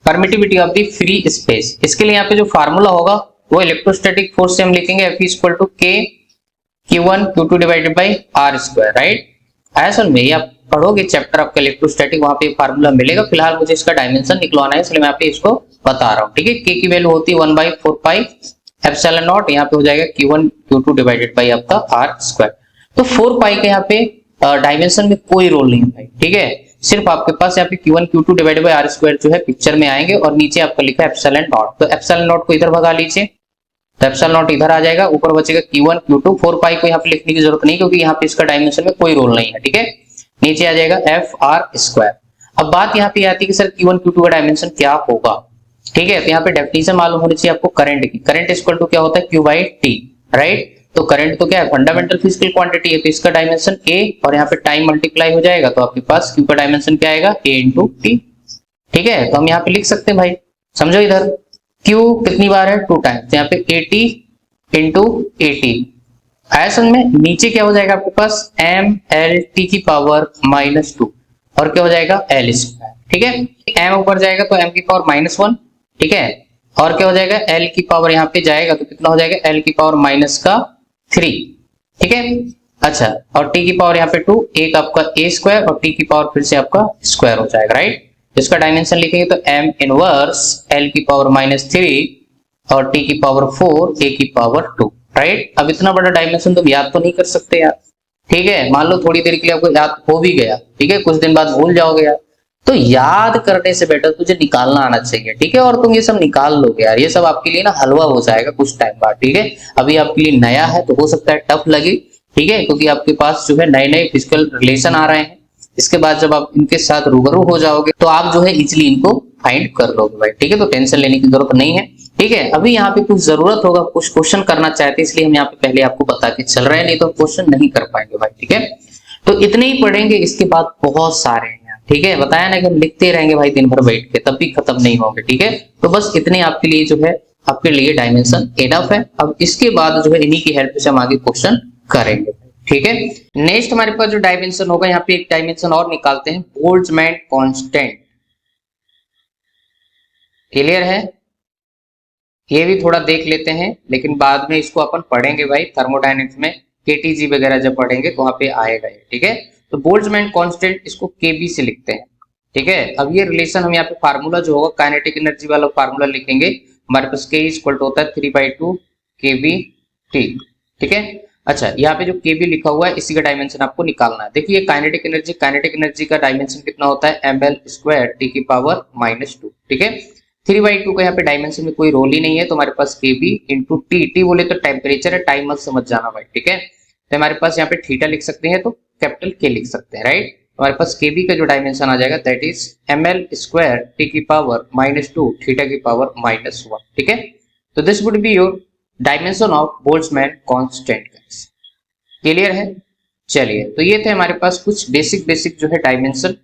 permittivity of the free space. इसके लिए यहाँ पे जो फार्मूला होगा वो इलेक्ट्रोस्टैटिक फोर्स से हम लिखेंगे F equal to K Q1 Q2 divided by R square, right. आया समझ में, ये आप पढ़ोगे चैप्टर आपका इलेक्ट्रोस्टैटिक, वहां पे फार्मूला मिलेगा। फिलहाल मुझे इसका डायमेंशन निकलवाना है, इसलिए मैं यहाँ पे इसको बता रहा हूँ, ठीक है। K की वैल्यू होती है 1/4 पाई एप्सिलॉन नॉट, यहाँ पे हो जाएगा Q1 Q2 डिवाइडेड बाई आपका R स्क्वायर। तो 4 पाई के यहाँ पे डायमेंशन में कोई रोल नहीं है भाई, ठीक है। सिर्फ आपके पास यहाँ पे Q1 Q2 divided by R square जो है पिक्चर में आएंगे, और नीचे आपका लिखा है एप्सिलॉन नॉट। तो एप्सिलॉन नॉट को इधर भगा लीजिए, तो एप्सिलॉन नॉट इधर आ जाएगा, ऊपर बचेगा Q1 Q2। 4 पाई को यहाँ पे लिखने की जरूरत नहीं, क्योंकि यहाँ पे इसका डायमेंशन में कोई रोल नहीं है, ठीक है। नीचे आ जाएगा एफ आर स्क्वायर। अब बात यहाँ पे आती है कि सर Q1 Q2 का डायमेंशन क्या होगा, ठीक है। तो यहाँ पे डेफिनेशन मालूम होनी चाहिए आपको करंट की। करंट इक्वल टू क्या होता है Q बाई टी, राइट। तो करंट तो क्या है, फंडामेंटल फिजिकल क्वांटिटी है, तो इसका डायमेंशन A, और यहाँ पे टाइम मल्टीप्लाई हो जाएगा, तो आपके पास Q का डायमेंशन क्या आएगा A इंटू टी, ठीक है। तो हम यहाँ पे लिख सकते हैं भाई, समझो इधर Q कितनी बार है 2 टाइम, तो यहाँ पे AT इंटू AT, आया समझ में। नीचे क्या हो जाएगा आपके पास ML की पावर -2, और क्या हो जाएगा L स्क्वायर, ठीक है। M ऊपर जाएगा तो M की पावर -1, ठीक है, और क्या हो जाएगा L की पावर यहाँ पे जाएगा तो कितना हो जाएगा L की पावर -3, ठीक है। अच्छा, और T की पावर यहाँ पे 2, एक आपका A स्क्वायर और T की पावर फिर से आपका स्क्वायर हो जाएगा, राइट। इसका डायमेंशन लिखेंगे तो M इनवर्स L की पावर -3 और T की पावर 4 A की पावर 2, राइट। अब इतना बड़ा डायमेंशन तुम याद तो नहीं कर सकते यार, ठीक है। मान लो थोड़ी देर के लिए आपको याद हो भी गया, ठीक है, कुछ दिन बाद भूल जाओगे यार। तो याद करने से बेटर तुझे निकालना आना चाहिए, ठीक है। और तुम ये सब निकाल लोगे यार, ये सब आपके लिए ना हलवा हो जाएगा कुछ टाइम बाद, ठीक है। अभी आपके लिए नया है तो हो सकता है टफ लगे, ठीक है, क्योंकि आपके पास जो है नए नए फिजिकल रिलेशन आ रहे हैं। इसके बाद जब आप इनके साथ रूबरू हो जाओगे तो आप जो है इजिली इनको फाइंड कर लोगे भाई, ठीक है। तो टेंशन लेने की जरूरत नहीं है, ठीक है। अभी यहाँ पे कुछ जरूरत होगा, कुछ क्वेश्चन करना चाहते हैं, इसलिए हम यहाँ पे पहले आपको बता के चल रहे हैं, नहीं तो क्वेश्चन नहीं कर पाएंगे भाई, ठीक है। तो इतने ही पढ़ेंगे, इसके बाद बहुत सारे हैं, ठीक है। बताया ना कि हम लिखते रहेंगे भाई दिन भर बैठ के, तब भी खत्म नहीं होंगे, ठीक है। तो बस इतने आपके लिए जो है, आपके लिए डायमेंशन इनफ है। अब इसके बाद जो है इन्हीं की हेल्प से हम आगे क्वेश्चन करेंगे, ठीक है। नेक्स्ट हमारे पास जो डायमेंशन होगा, यहाँ पे एक डायमेंशन और निकालते हैं, बोल्ट्जमैन कांस्टेंट। क्लियर है, ये भी थोड़ा देख लेते हैं, लेकिन बाद में इसको अपन पढ़ेंगे भाई थर्मोडायनेमिक्स में, केटीजी वगैरह जब पढ़ेंगे तो वहां पे आएगा ये, ठीक है। तो बोल्ट्जमैन कांस्टेंट इसको केबी से लिखते हैं, ठीक है। अब ये रिलेशन हम यहाँ पे फार्मूला जो होगा काइनेटिक एनर्जी वाला फार्मूला लिखेंगे। हमारे पास K इक्वल टू होता है 3/2 kb t, ठीक है। अच्छा, यहाँ पे जो kb लिखा हुआ है इसी का डायमेंशन आपको निकालना है। देखिए काइनेटिक एनर्जी का डायमेंशन कितना होता है ml स्क्वायर t की पावर -2, ठीक है। 3/2 का यहाँ पे डायमेंशन में कोई रोल ही नहीं है, तो हमारे पास kb इंटू टी बोले तो टेम्परेचर है, टाइम मत समझ जाना भाई, ठीक है। तो हमारे पास यहाँ पे थीटा लिख सकते हैं तो कैपिटल K लिख सकते हैं, राइट। हमारे पास kb का जो डायमेंशन आ जाएगा that is ml square t की पावर -2 थीटा की पावर -1, ठीक है। तो this would be your dimension of Boltzmann constant. Clear है? चलिए, तो ये थे हमारे पास कुछ बेसिक जो है डायमेंशन,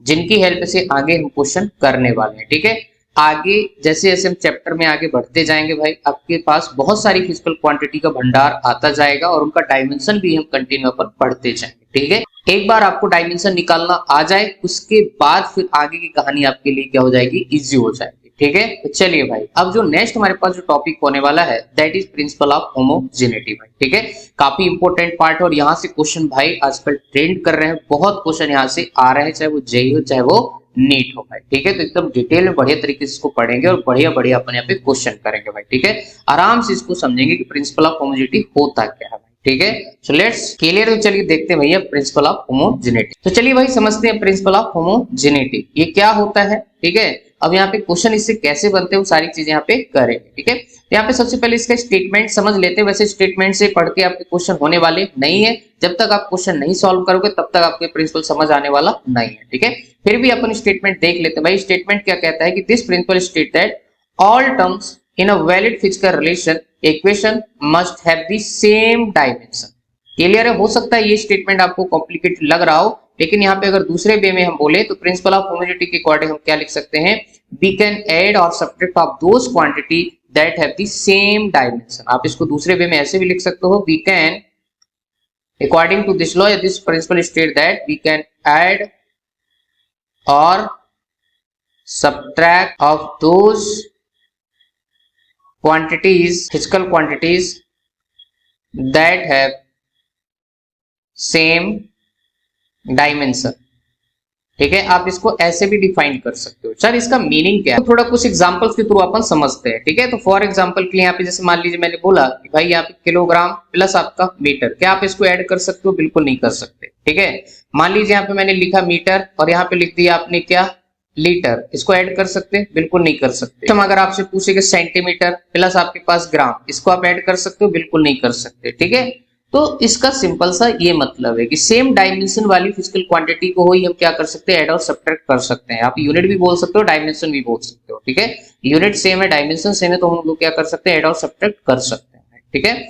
जिनकी हेल्प से आगे हम क्वेश्चन करने वाले हैं। ठीक है, आगे जैसे जैसे हम चैप्टर में आगे बढ़ते जाएंगे भाई, आपके पास बहुत सारी फिजिकल क्वांटिटी का भंडार आता जाएगा और उनका डायमेंशन भी हम कंटिन्यू अपन पढ़ते जाएंगे। ठीक है, एक बार आपको डायमेंशन निकालना आ जाए, उसके बाद फिर आगे की कहानी आपके लिए क्या हो जाएगी, इजी हो जाएगी। ठीक है, तो चलिए भाई, अब जो नेक्स्ट हमारे पास जो टॉपिक होने वाला है that is principal of homogeneity भाई। ठीक है, काफी इंपॉर्टेंट पार्ट है और यहाँ से क्वेश्चन भाई आजकल ट्रेंड कर रहे हैं, बहुत क्वेश्चन यहाँ से आ रहे हैं, चाहे वो जेईई हो चाहे वो नीट हो भाई। ठीक है, तो एकदम डिटेल में बढ़िया तरीके से इसको पढ़ेंगे और बढ़िया बढ़िया अपन यहाँ पे क्वेश्चन करेंगे भाई। ठीक है, आराम से इसको समझेंगे कि प्रिंसिपल ऑफ होमोजेनिटी होता क्या है। ठीक है, सो लेट्स क्लियर। तो चलिए देखते हैं भैया प्रिंसिपल ऑफ होमोजेनिटी। तो चलिए भाई समझते हैं प्रिंसिपल ऑफ होमोजेनिटी ये क्या होता है। ठीक है, अब यहाँ पे क्वेश्चन इससे कैसे बनते हैं वो सारी चीजें यहाँ पे करेंगे। ठीक है, यहाँ पे सबसे पहले इसका स्टेटमेंट समझ लेते हैं। वैसे स्टेटमेंट से पढ़ के आपके क्वेश्चन होने वाले नहीं है, जब तक आप क्वेश्चन नहीं सॉल्व करोगे तब तक आपके प्रिंसिपल समझ आने वाला नहीं है। ठीक है, फिर भी अपन स्टेटमेंट देख लेते हैं भाई। स्टेटमेंट क्या कहता है कि this principle state that all terms in a valid physical relation equation must have the same dimension. Clear है? हो सकता है ये स्टेटमेंट आपको कॉम्प्लिकेटेड लग रहा हो, लेकिन यहाँ पे अगर दूसरे वे में हम बोले तो प्रिंसिपल ऑफ होमोजेनिटी के अकॉर्डिंग हम क्या लिख सकते हैं, वी कैन ऐड और subtract of those quantity that have the same dimension. आप इसको दूसरे वे में ऐसे भी लिख सकते हो, we can according to this law या this principle state that we can add और subtract of those quantities, physical quantities that have same dimension। ठीक है, आप इसको ऐसे भी डिफाइन कर सकते हो। सर इसका मीनिंग क्या है, तो थोड़ा कुछ एग्जांपल्स के थ्रू अपन समझते हैं। ठीक है, तो फॉर एग्जांपल के लिए यहाँ पे जैसे मान लीजिए मैंने बोला कि भाई यहाँ पे किलोग्राम प्लस आपका मीटर, क्या आप इसको ऐड कर सकते हो? बिल्कुल नहीं कर सकते। ठीक है, मान लीजिए यहाँ पे मैंने लिखा मीटर और यहाँ पे लिख दिया आपने क्या, लीटर, इसको ऐड कर सकते हैं? बिल्कुल नहीं कर सकते। हम अगर आपसे पूछेंगे सेंटीमीटर प्लस आपके पास ग्राम, इसको आप ऐड कर सकते हो? बिल्कुल नहीं कर सकते। ठीक है, तो इसका सिंपल सा ये मतलब है कि सेम डायमेंशन वाली फिजिकल क्वांटिटी को ही हम क्या कर सकते हैं, ऐड और सब्ट्रैक्ट कर सकते हैं। आप यूनिट भी बोल सकते हो, डायमेंशन भी बोल सकते हो। ठीक है, यूनिट सेम है, डायमेंशन सेम है, तो हम लोग क्या कर सकते हैं, ऐड और सब्ट्रैक्ट कर सकते हैं। ठीक है,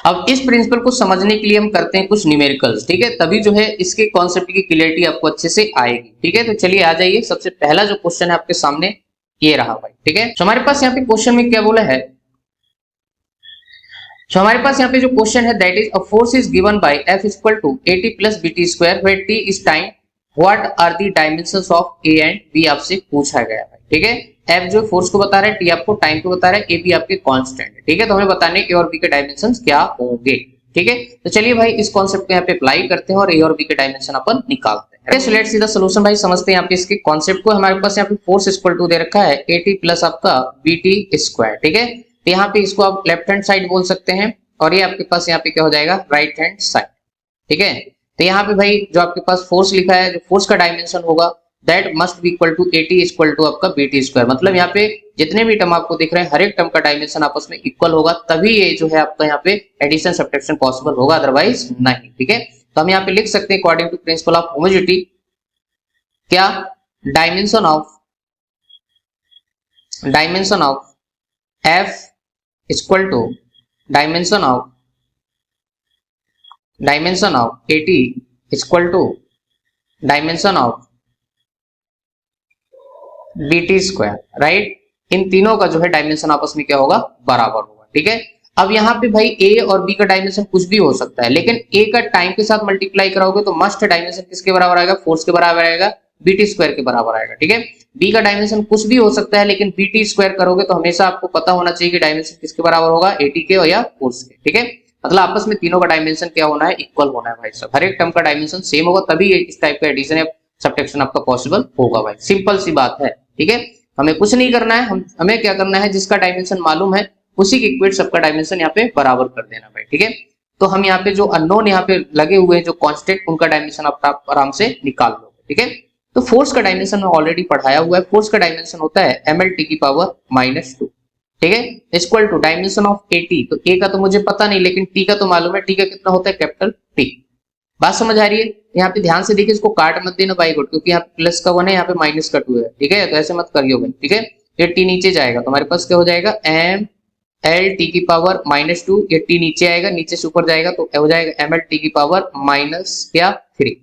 अब इस प्रिंसिपल को समझने के लिए हम करते हैं कुछ न्यूमेरिकल्स। ठीक है, तभी जो है इसके कॉन्सेप्ट की क्लियरिटी आपको अच्छे से आएगी। ठीक है, तो चलिए आ जाइए, सबसे पहला जो क्वेश्चन है आपके सामने ये रहा भाई। ठीक है, तो हमारे पास यहाँ पे क्वेश्चन में क्या बोला है, तो हमारे पास यहाँ पे जो क्वेश्चन है that is a force is given by F equal to AT plus BT square where T is time, what are the dimensions of A and B आपसे पूछा गया है। ठीक है, F जो फोर्स को बता रहा है, T आपको टाइम को बता रहा है, A B आपके कांस्टेंट है। ठीक है, तो हमें बताने A और B के डायमेंशंस क्या होंगे। ठीक है, तो चलिए भाई इस कॉन्सेप्ट को यहाँ पे अप्लाई करते हैं और A और B के डायमेंशन अपन निकालते हैं। So let's see the solution भाई, समझते हैं यहाँ पे इसके कॉन्सेप्ट को। हमारे पास यहाँ पे फोर्स इक्वल टू दे रखा है AT प्लस आपका BT स्क्वायर। ठीक है, तो यहाँ पे इसको आप लेफ्ट हैंड साइड बोल सकते हैं और ये आपके पास यहाँ पे क्या हो जाएगा, राइट हैंड साइड। ठीक है, तो यहाँ पे भाई जो आपके पास फोर्स लिखा है, जो फोर्स का डायमेंशन होगा that must be equal to AT equal to आपका BT स्क्वायर। मतलब यहाँ पे जितने भी टर्म आपको दिख रहे हैं हर एक टर्म का डायमेंशन आपस में इक्वल होगा, तभी ये जो है आपका यहाँ पे एडिशन सब्ट्रैक्शन पॉसिबल होगा, अदरवाइज नहीं। ठीक है, तो हम यहाँ पे लिख सकते हैं according to principle of homogeneity क्या, dimension of F equal to dimension of AT equal to dimension of BT square. Right, इन तीनों का जो है डायमेंशन आपस में क्या होगा, बराबर होगा। ठीक है, अब यहाँ पे भाई A और B का डायमेंशन कुछ भी हो सकता है, लेकिन A का टाइम के साथ मल्टीप्लाई कराओगे तो मस्ट डायमेंशन किसके बराबर आएगा, फोर्स के बराबर आएगा, BT स्क्वायर के बराबर आएगा। ठीक है, B का डायमेंशन कुछ भी हो सकता है, लेकिन BT स्क्वायर करोगे तो हमेशा आपको पता होना चाहिए कि डायमेंशन किसके बराबर होगा, AT के या फोर्स के। ठीक है, मतलब आपस में तीनों का डायमेंशन क्या होना है, इक्वल होना है भाई साहब। हर एक टर्म का डायमेंशन सेम होगा, तभी इस टाइप का एडिशन या सब्ट्रैक्शन आपका पॉसिबल होगा भाई। सिंपल सी बात है। ठीक है, हमें कुछ नहीं करना है, हमें क्या करना है, जिसका डायमेंशन मालूम है उसी के इक्वेट सबका डायमेंशन यहाँ पे बराबर कर देना भाई। ठीक है, तो हम यहाँ पे जो अननोन यहाँ पे लगे हुए हैं, जो कांस्टेंट, उनका डायमेंशन आप आराम से निकाल लो। ठीक है, तो फोर्स का डायमेंशन में ऑलरेडी पढ़ाया हुआ है। फोर्स का डायमेंशन होता है mLT की पावर -2। ठीक है, equal to dimension of AT, तो A का तो मुझे पता नहीं, लेकिन T का तो मालूम है। T का कितना होता है, कैपिटल T। बात समझ आ रही है? यहाँ पे ध्यान से देखिए, इसको काट मत देना बाई गुड, क्योंकि यहाँ पे प्लस का 1 है, यहाँ पे माइनस का 2 है। ठीक है, तो ऐसे मत करियो भाई। ठीक है, ये T नीचे जाएगा तो हमारे पास क्या हो जाएगा, एल टी की पावर -2, ये टी नीचे आएगा, नीचे से ऊपर जाएगा तो हो जाएगा एम एल टी की पावर -3।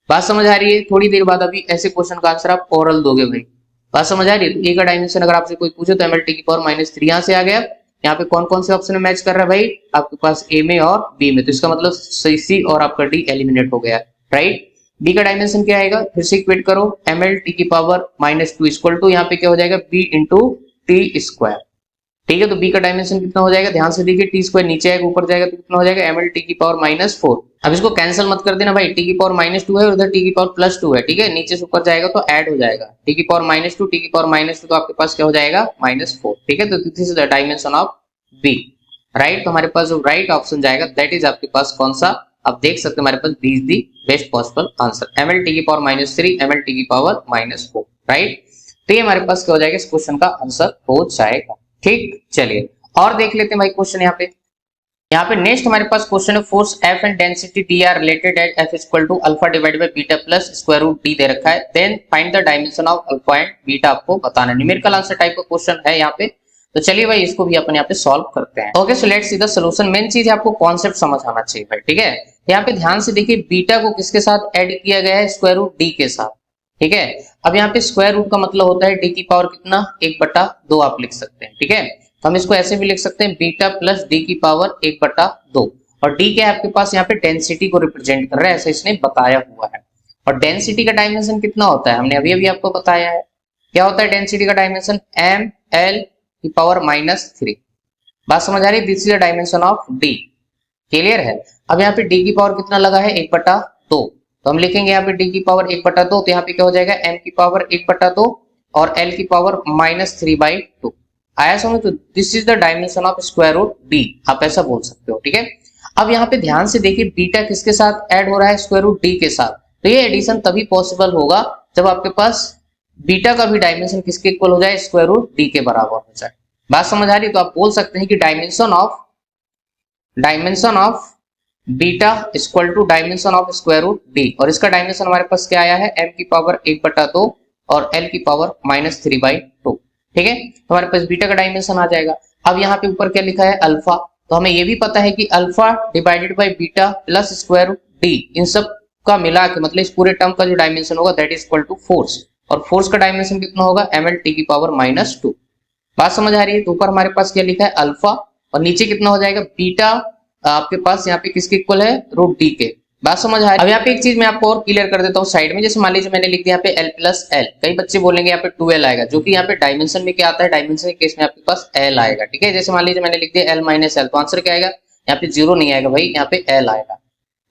बात समझ आ रही है? थोड़ी देर बाद अभी ऐसे क्वेश्चन का आंसर आप ओरल दोगे भाई। बात समझ आ रही है? तो ए का डायमेंशन अगर आपसे कोई पूछे तो एम एल टी की पावर -3 यहाँ से आ गया। यहाँ पे कौन कौन से ऑप्शन में मैच कर रहा है भाई? आपके पास ए में और बी में, तो इसका मतलब सी और आपका डी एलिमिनेट हो गया, राइट। बी का डायमेंशन क्या आएगा? फिर से इक्वेट करो, एम एल टी की पावर -2 इक्वल टू यहाँ पे क्या हो जाएगा? B into T square. ठीक है, तो बी का डायमेंशन कितना हो जाएगा? ध्यान से देखिए, टी स्क्वायर नीचे आएगा, ऊपर जाएगा तो कितना हो जाएगा? एम एल टी की पावर -4। अब इसको कैंसिल मत कर देना भाई, टी की पावर -2 है और उधर टी की पावर +2 है, ठीक है, नीचे से ऊपर जाएगा तो ऐड हो जाएगा, टी की पावर -2, टी की पावर -2 तो आपके पास क्या हो जाएगा? -4। ठीक है, तो this is the dimension of B, right. तो हमारे पास जो राइट ऑप्शन जाएगा दैट इज आपके पास कौन सा? आप देख सकते हैं हमारे पास B is the best possible answer, M L T की पावर -3, एम एल टी की पावर -4, राइट। तो ये हमारे पास क्या हो जाएगा? इस क्वेश्चन का आंसर हो जाएगा। ठीक, चलिए और देख लेते हैं भाई क्वेश्चन। यहाँ पे नेक्स्ट हमारे पास क्वेश्चन है, force F and density D are related at F equal to alpha divided by beta plus square root D दे रखा है, then find the dimension of alpha and beta आपको बताना है। न्यूमेरिकल आंसर टाइप का question है यहाँ पे, तो चलिए भाई इसको भी अपन यहाँ पे सॉल्व करते हैं। Okay, so let's see the solution. Main चीज है आपको कॉन्सेप्ट समझ आना चाहिए भाई, ठीक है। यहाँ पे ध्यान से देखिए, बीटा को किसके साथ ऐड किया गया है? स्क्वायर रूट डी के साथ, ठीक है। अब यहाँ पे स्क्वायर रूट का मतलब होता है डी की पावर कितना? 1/2 आप लिख सकते हैं, ठीक है। तो हम इसको ऐसे भी लिख सकते हैं, बीटा प्लस डी की पावर 1/2, और डी क्या है आपके पास? यहाँ पे डेंसिटी को रिप्रेजेंट कर रहा है, ऐसा इसने बताया हुआ है। और डेंसिटी का डायमेंशन कितना होता है? हमने अभी अभी आपको बताया है, क्या होता है डेंसिटी का डायमेंशन? एम एल की पावर -3। बात समझ आ रही है? This is the dimension of D, clear है। अब यहाँ पे डी की पावर कितना लगा है? 1/2, तो हम लिखेंगे यहाँ पे डी की पावर 1/2, तो यहाँ पे क्या हो जाएगा? एम की पावर 1/2 और एल की पावर -3/2 आया समझ। तो this is the dimension of square root D, आप ऐसा बोल सकते हो, ठीक है। अब यहाँ पे ध्यान से देखिए, बीटा किसके साथ ऐड हो रहा है? स्क्वायर रूट डी के साथ। तो ये एडिशन तभी पॉसिबल होगा जब आपके पास बीटा का भी डायमेंशन किसके इक्वल हो जाए? स्क्वायर रूट डी के बराबर हो जाए। बात समझ आ रही है? तो आप बोल सकते हैं कि dimension of beta equal to dimension of square root D, और इसका डायमेंशन हमारे पास क्या आया है? एम की पावर 1/2 और एल की पावर -3/2, ठीक है। तो हमारे पास बीटा का डायमेंशन आ जाएगा। अब यहाँ पे ऊपर क्या लिखा है? अल्फा, तो हमें ये भी पता है कि alpha divided by beta plus square root D, इन सब का मिला के मतलब इस पूरे टर्म का जो डायमेंशन होगा that is equal to force, और फोर्स का डायमेंशन कितना होगा? एम एल टी की पावर -2। बात समझ आ रही है? तो ऊपर हमारे पास क्या लिखा है? अल्फा, और नीचे कितना हो जाएगा? बीटा आपके पास यहाँ पे किसके इक्वल है? रूट डी के। बात समझ आ रही है? अब यहाँ पे एक चीज मैं आपको और क्लियर कर देता हूँ साइड में, जैसे मान लीजिए मैंने लिख दिया यहाँ पे एल प्लस एल, कई बच्चे बोलेंगे यहाँ पे 2l आएगा, जो कि यहाँ पे डायमेंशन में क्या आता है? डायमेंशन के केस में आपके पास एल आएगा, ठीक है। जैसे मान लीजिए मैंने लिख दिया एल -एल, तो आंसर क्या आएगा? यहाँ पे 0 नहीं आएगा भाई, यहाँ पे एल आएगा।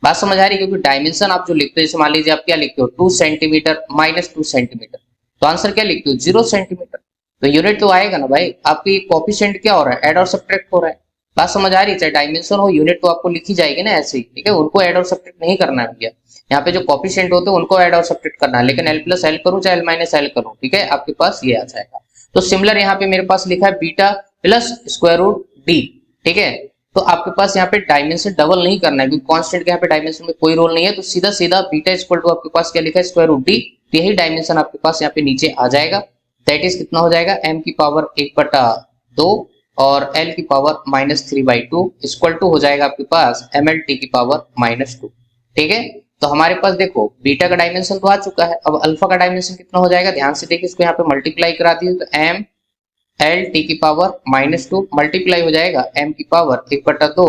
बात समझ आ रही है? क्योंकि डायमेंशन आप जो लिखते हो, जैसे मान लीजिए आप क्या लिखते हो? 2 सेंटीमीटर -2 सेंटीमीटर, तो आंसर क्या लिखते हो? 0 सेंटीमीटर। तो यूनिट तो आएगा ना भाई, आपकी कोफिशिएंट क्या हो रहा है? ऐड और सब्ट्रैक्ट हो रहा है। बात समझ आ रही है? चाहे डायमेंशन हो, यूनिट तो आपको लिखी जाएगी ना ऐसे ही, ठीक है। उनको ऐड और सब्ट्रैक्ट नहीं करना है भैया, यहाँ पे जो कोफिशिएंट होते हैं उनको ऐड और सब्ट्रैक्ट करना है, लेकिन एल प्लस एल करूं चाहे एल माइनस एल करूं, ठीक है, आपके पास ये आ जाएगा। तो सिमिलर यहाँ पे मेरे पास लिखा है beta plus square root D, ठीक है। तो आपके पास यहाँ पे डायमेंशन डबल नहीं करना है, क्योंकि कांस्टेंट के यहाँ पे डायमेंशन में कोई रोल नहीं है, तो सीधा सीधा बीटा इक्वल टू आपके पास क्या लिखा है? स्क्वायर रूट डी, तो यही डायमेंशन आपके पास यहाँ पे नीचे आ जाएगा। दैट इज कितना हो जाएगा? एम की पावर 1/2 और एल की पावर -3/2 इक्वल टू हो जाएगा आपके पास एम एल टी की पावर -2, ठीक है। तो हमारे पास देखो बीटा का डायमेंशन तो आ चुका है, अब अल्फा का डायमेंशन कितना हो जाएगा? ध्यान से देखिए, इसको यहाँ पे मल्टीप्लाई करा दिए तो एम एल टी की पावर -2 मल्टीप्लाई हो जाएगा एम की पावर 1/2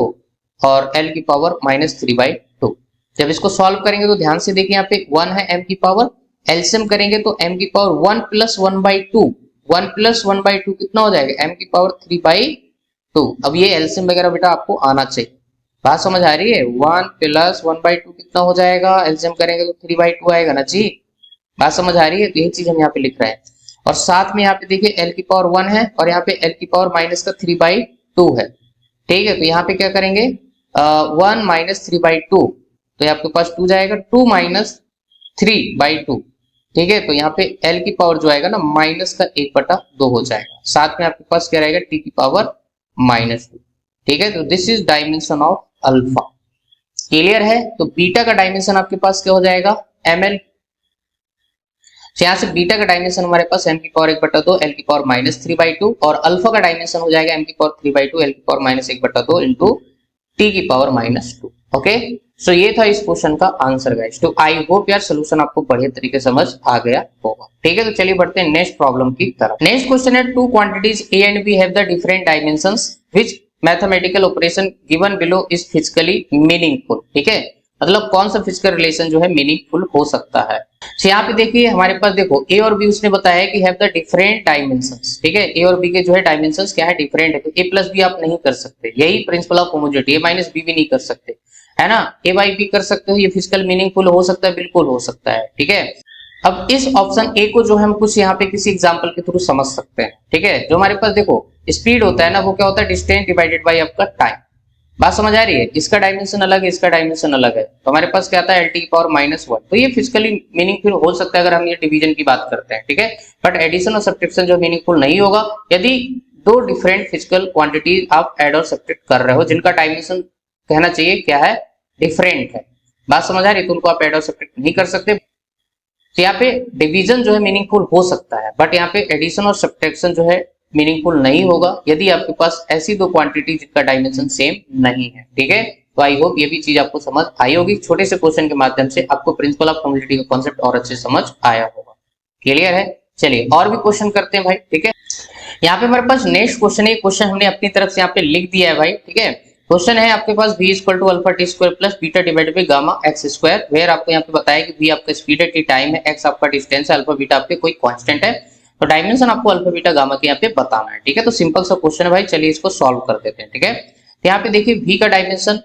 और एल की पावर -3/2। जब इसको सॉल्व करेंगे तो ध्यान से देखिए, यहाँ पे 1 है एम की पावर, एलसीएम करेंगे तो एम की पावर 1 + 1/2, 1 + 1/2 कितना हो जाएगा? एम की पावर 3/2। अब ये एलसीएम वगैरह बेटा आपको आना चाहिए। बात समझ आ रही है? 1 + 1/2 कितना हो जाएगा? एलसीएम करेंगे तो 3/2 आएगा ना जी। बात समझ आ रही है? तो यही चीज हम यहाँ पे लिख रहे हैं, और साथ में यहाँ पे देखिए एल की पावर 1 है और यहाँ पे एल की पावर -3/2 है, ठीक है। तो यहाँ पे क्या करेंगे? 1 - 3/2, तो ये आपके पास 2 जाएगा, 2 - 3/2, ठीक है। तो यहाँ पे एल की पावर जो आएगा ना माइनस का 1/2 हो जाएगा, साथ में आपके पास क्या रहेगा? टी की पावर -2, ठीक है। तो this is dimension of alpha, clear है। तो बीटा का डायमेंशन आपके पास क्या हो जाएगा? M L. तो यहाँ से बीटा का डायमेंशन हमारे पास m की पावर 1/2 l की पावर -3/2 और अल्फा का डायमेंशन हो जाएगा m की पावर 3/2 l की पावर -1/2 इंटू t की पावर -2। ओके, सो ये था इस क्वेश्चन का आंसर गाइस। तो आई होप यार सोल्यूशन आपको बढ़िया तरीके समझ आ गया होगा। ठीक है, तो चलिए बढ़ते हैं नेक्स्ट प्रॉब्लम की तरफ। नेक्स्ट क्वेश्चन है, two quantities a and b have the different dimensions which mathematical operation given below is physically meaningful. ठीक है, मतलब कौन सा फिजिकल रिलेशन जो है मीनिंगफुल हो सकता है। तो यहाँ पे देखिए हमारे पास देखो a और b उसने बताया है कि हैव द डिफरेंट डायमेंशंस। ठीक है, a और b के जो है डायमेंशंस क्या है, डिफरेंट है। तो a प्लस b आप नहीं कर सकते, यही principal of homogeneity. a minus b भी नहीं कर सकते, है ना। a बाई b कर सकते हो, ये फिजिकल मीनिंगफुल हो सकता है, बिल्कुल हो सकता है। ठीक है, अब इस ऑप्शन ए को जो हम कुछ यहाँ पे किसी एग्जांपल के थ्रू समझ सकते हैं। ठीक है, जो हमारे पास देखो स्पीड होता है ना, वो क्या होता है, डिस्टेंस डिवाइडेड बाय आपका टाइम। बात समझ आ रही है, इसका डायमेंशन अलग है, इसका डायमेंशन अलग है। तो हमारे पास क्या आता है, lt की पावर -1। तो ये फिजिकली मीनिंगफुल हो सकता है अगर हम ये डिवीजन की बात करते हैं। ठीक है, बट एडिशन और सब्ट्रैक्शन जो मीनिंगफुल नहीं होगा यदि दो डिफरेंट फिजिकल क्वांटिटी आप ऐड और सब्ट्रैक्ट कर रहे हो जिनका डायमेंशन कहना चाहिए क्या है, डिफरेंट है। बात समझ आ रही है, तो उनको आप ऐड और सब्ट्रैक्ट नहीं कर सकते। तो यहाँ पे डिवीजन जो है मीनिंगफुल हो सकता है, बट यहाँ पे एडिशन और सब्ट्रैक्शन जो है मीनिंगफुल नहीं होगा यदि आपके पास ऐसी दो क्वांटिटी जिनका डायमेंशन सेम नहीं है। ठीक है, तो आई होप ये भी चीज आपको समझ आई होगी। छोटे से क्वेश्चन के माध्यम से आपको प्रिंसिपल ऑफ होमोजेनिटी का कॉन्सेप्ट और अच्छे समझ आया होगा। क्लियर है, चलिए और भी क्वेश्चन करते हैं भाई। ठीक है, यहाँ पे हमारे पास नेक्स्ट क्वेश्चन है, क्वेश्चन हमने अपनी तरफ से यहाँ पे लिख दिया है भाई। ठीक है, क्वेश्चन है आपके पास v equal to alpha T square plus beta divided by gamma X square, where आपको यहाँ पे बताया कि v आपका स्पीड है, t टाइम है, x आपका डिस्टेंस है, अल्फा बीटा आपके कोई कांस्टेंट है। तो डायमेंशन आपको अल्फा बीटा गामा के यहाँ पे बताना है। ठीक है, तो सिंपल सा क्वेश्चन है भाई, चलिए इसको सॉल्व कर देते हैं। ठीक है, तो यहाँ पे देखिए v का डायमेंशन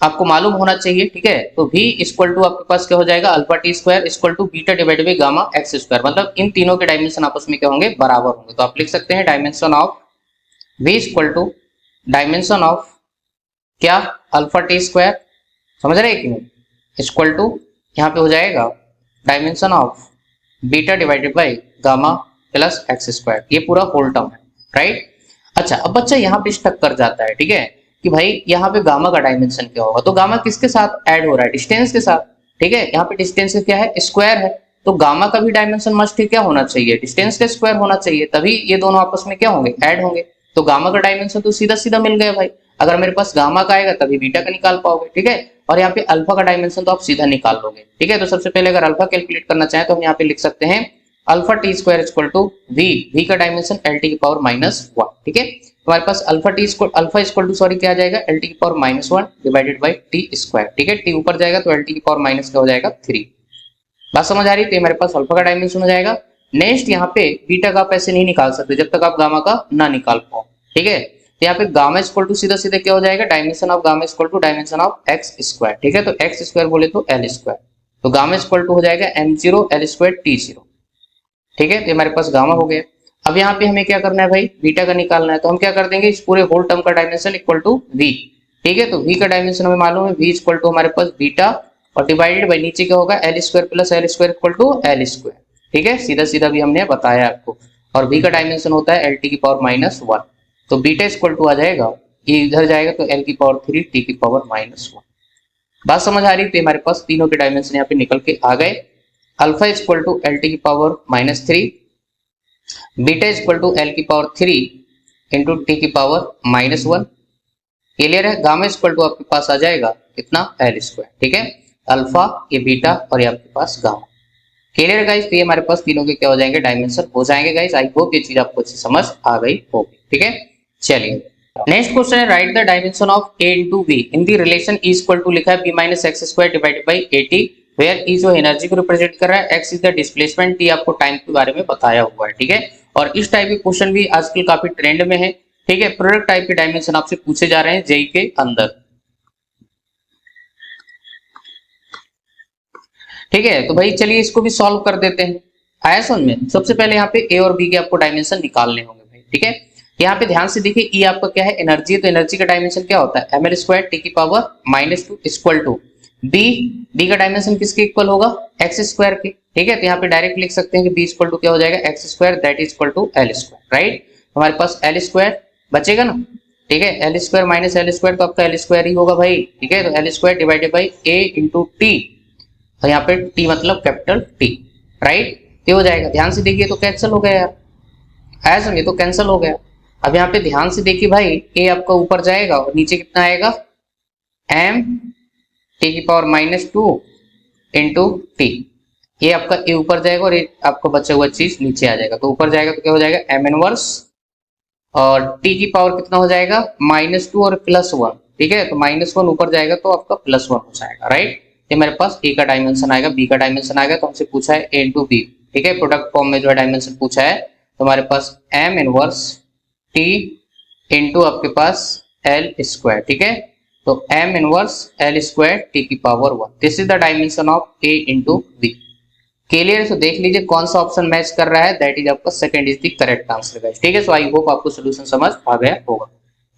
आपको मालूम होना चाहिए। ठीक है, तो v इक्वल टू आपके पास क्या हो जाएगा, alpha T square equal to beta divided by gamma X square, मतलब इन तीनों के डायमेंशन आपस में क्या होंगे, बराबर होंगे। तो आप लिख सकते हैं dimension of v equal to dimension of क्या, अल्फा टी स्क्वायर, समझ रहे हैं कि नहीं, इक्वल टू यहाँ पे हो जाएगा dimension of beta divided by gamma plus x square, ये पूरा होल टर्म है। राइट, अच्छा अब बच्चा यहाँ पे स्टक कर जाता है। ठीक है, कि भाई यहाँ पे गामा का डायमेंशन क्या होगा, तो गामा किसके साथ ऐड हो रहा है, डिस्टेंस के साथ। ठीक है, यहाँ पे डिस्टेंस क्या है, स्क्वायर है, तो गामा का भी डायमेंशन मस्ट क्या होना चाहिए, डिस्टेंस का स्क्वायर होना चाहिए, तभी ये दोनों आपस में क्या होंगे, ऐड होंगे। तो गामा का डायमेंशन तो सीधा सीधा मिल गया भाई, अगर मेरे पास गामा का आएगा तभी बीटा का निकाल पाओगे। ठीक है, और यहाँ पे अल्फा का डायमेंशन तो आप सीधा निकाल लोगे। ठीक है, तो सबसे पहले अगर अल्फा कैलकुलेट करना चाहें तो हम यहाँ पे लिख सकते हैं alpha T square equal to v का डायमेंशन एल टी की पावर -1। ठीक है, हमारे पास अल्फा इक्वल टू सॉरी क्या आ जाएगा, एल टी की power -1 divided by T square. ठीक है, टी ऊपर जाएगा तो एल टी की पावर माइनस क्या हो जाएगा, 3। बात समझ आ रही है, तो हमारे पास अल्फा का डायमेंशन हो जाएगा। नेक्स्ट यहाँ पे बीटा का आप ऐसे नहीं निकाल सकते जब तक आप गामा का ना निकाल पाओ। ठीक है, तो यहाँ पे गामा इक्वल टू सीधा सीधा क्या हो जाएगा, dimension of gamma equal to dimension of X square. ठीक है, तो एक्स स्क्वायर बोले तो एल स्क्वायर, तो गामा इक्वल टू हो जाएगा m0 l स्क्वायर t0। ठीक है, तो हमारे पास गामा हो गया। अब यहाँ पे हमें क्या करना है भाई, बीटा का निकालना है, तो हम क्या कर देंगे, इस पूरे होल टर्म का डायमेंशन इक्वल टू v। ठीक है, तो v का डायमेंशन हमें मालूम है, v इक्वल टू हमारे पास बीटा और डिवाइडेड बाई नीचे क्या होगा, l square plus l square equal to l square. ठीक है, सीधा सीधा भी हमने बताया आपको, और v का डायमेंशन होता है lt की पावर -1, तो बीटा इक्वल टू आ जाएगा, ये इधर जाएगा तो l की पावर 3 t की पावर -1। बात समझ आ रही है, तो हमारे पास तीनों के डायमेंशन यहाँ पे निकल के आ गए। Alpha equal to L T की power -3, beta equal to L की पावर 3 इंटू टी की पावर -1। क्लियर है, गामा इक्वल टू आपके पास आ जाएगा कितना, एल स्क्वायर। ठीक है, अल्फा ये बीटा और ये आपके पास गामा। क्लियर गाइस, तो ये हमारे पास तीनों के क्या हो जाएंगे, डायमेंशन हो जाएंगे गाइस। आई होप ये चीज आपको अच्छी समझ आ गई होगी। ठीक है, चलिए नेक्स्ट क्वेश्चन है, write the dimension of a into v in the relation e equal to लिखा है b minus X square divided by at, where e जो एनर्जी को रिप्रेजेंट कर रहा है, x is the displacement, t आपको time के बारे में बताया हुआ है। ठीक है, और इस टाइप के क्वेश्चन भी आजकल काफी ट्रेंड में है। ठीक है, प्रोडक्ट टाइप के डायमेंशन आपसे पूछे जा रहे हैं जेई के अंदर। ठीक है, तो भाई चलिए इसको भी सॉल्व कर देते हैं। आया समझ में, सबसे पहले यहाँ पे ए और बी के आपको डायमेंशन निकालने होंगे भाई। ठीक है, यहाँ पे ध्यान से देखिए, ई आपका क्या है, एनर्जी है, तो एनर्जी का डायमेंशन क्या होता है, ml स्क्वायर टी की पावर -2 इक्वल टू बी का डायमेंशन किसके इक्वल होगा, एक्स स्क्वायर के। ठीक है, तो यहाँ पे डायरेक्ट लिख सकते हैं कि बी इक्वल टू क्या हो जाएगा, X square that is equal to L square. Right, हमारे पास एल स्क्वायर बचेगा ना। ठीक है, L square minus L square तो आपका एल स्क्वायर ही होगा भाई। ठीक है, तो L square divided by A into T, और यहाँ पे टी मतलब कैपिटल टी। राइट, ये हो जाएगा। ध्यान से देखिए तो कैंसिल हो गया यार, आया समझे, तो कैंसिल हो गया। अब यहाँ पे ध्यान से देखिए भाई, ए आपका ऊपर जाएगा और नीचे कितना आएगा, एम टी की पावर -2 इंटू टी। ये आपका ए ऊपर जाएगा और ये आपका बचा हुआ चीज नीचे आ जाएगा। तो ऊपर जाएगा तो क्या हो जाएगा, एम इनवर्स, और टी की पावर कितना हो जाएगा, -2 और +1। ठीक है, तो -1 ऊपर जाएगा तो आपका +1 हो जाएगा, राइट। ये मेरे पास ए का डायमेंशन आएगा, बी का डायमेंशन आएगा, तो हमसे पूछा है ए इंटू बी। ठीक है, प्रोडक्ट फॉर्म में जो है डायमेंशन पूछा है, तो हमारे पास एम इनवर्स टी इंटू आपके पास एल स्क्वायर। ठीक है, तो M inverse L square T की power 1, this is the dimension of A into B. Clear है, तो देख लीजिए कौन सा ऑप्शन मैच कर रहा है, दैट इज आपका second is the correct answer guys. ठीक है, सो आई होप आपको सोल्यूशन समझ आ गया होगा।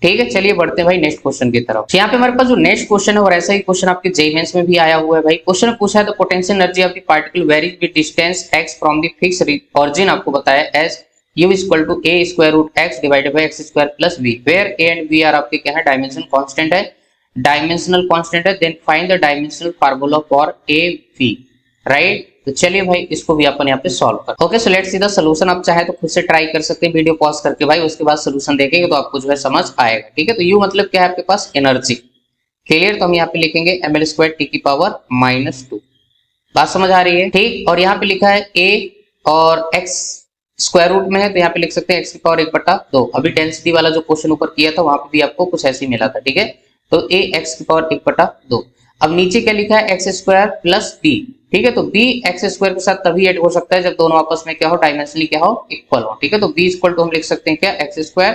ठीक है, चलिए बढ़ते हैं भाई नेक्स्ट क्वेश्चन की तरफ। यहाँ पे हमारे पास जो नेक्स्ट क्वेश्चन है और ऐसा ही क्वेश्चन आपके जेईई मेंस में भी आया हुआ है भाई। क्वेश्चन में पूछा है the potential energy of the particle varies with distance x from the fix origin, आपको बताया as u equal to a square root x divided by x square plus v, where a and v are आपके क्या है, dimension constant है, dimensional constant है। Then find the dimensional formula for a v, right. तो चलिए भाई इसको भी अपन यहाँ पे सॉल्व कर। Okay, so let's see the solution. आप चाहे तो खुद से ट्राई कर सकते हैं वीडियो पॉज करके भाई, उसके बाद सॉल्यूशन देखेंगे तो आपको जो है समझ आएगा। ठीक है, तो यू मतलब क्या है आपके पास, एनर्जी। क्लियर, तो हम यहाँ पे लिखेंगे ml स्क्वायर टी की पावर -2। बात समझ आ रही है, ठीक। और यहाँ पे लिखा है a और x स्क्वायर रूट में है, तो यहाँ पे लिख सकते हैं x की पावर 1/2। अभी डेंसिटी वाला जो क्वेश्चन ऊपर किया था वहां पे भी आपको कुछ ऐसे ही मिला था। ठीक है, तो a x की पावर 1/2। अब नीचे क्या लिखा है, एक्स स्क्वायर प्लस बी। ठीक है, तो बी एक्स स्क्वायर के साथ तभी ऐड हो सकता है जब दोनों आपस में क्या हो, डायमेंशनली क्या हो, इक्वल हो। ठीक है, तो बी इक्वल टू हम लिख सकते हैं क्या, एक्स स्क्वायर,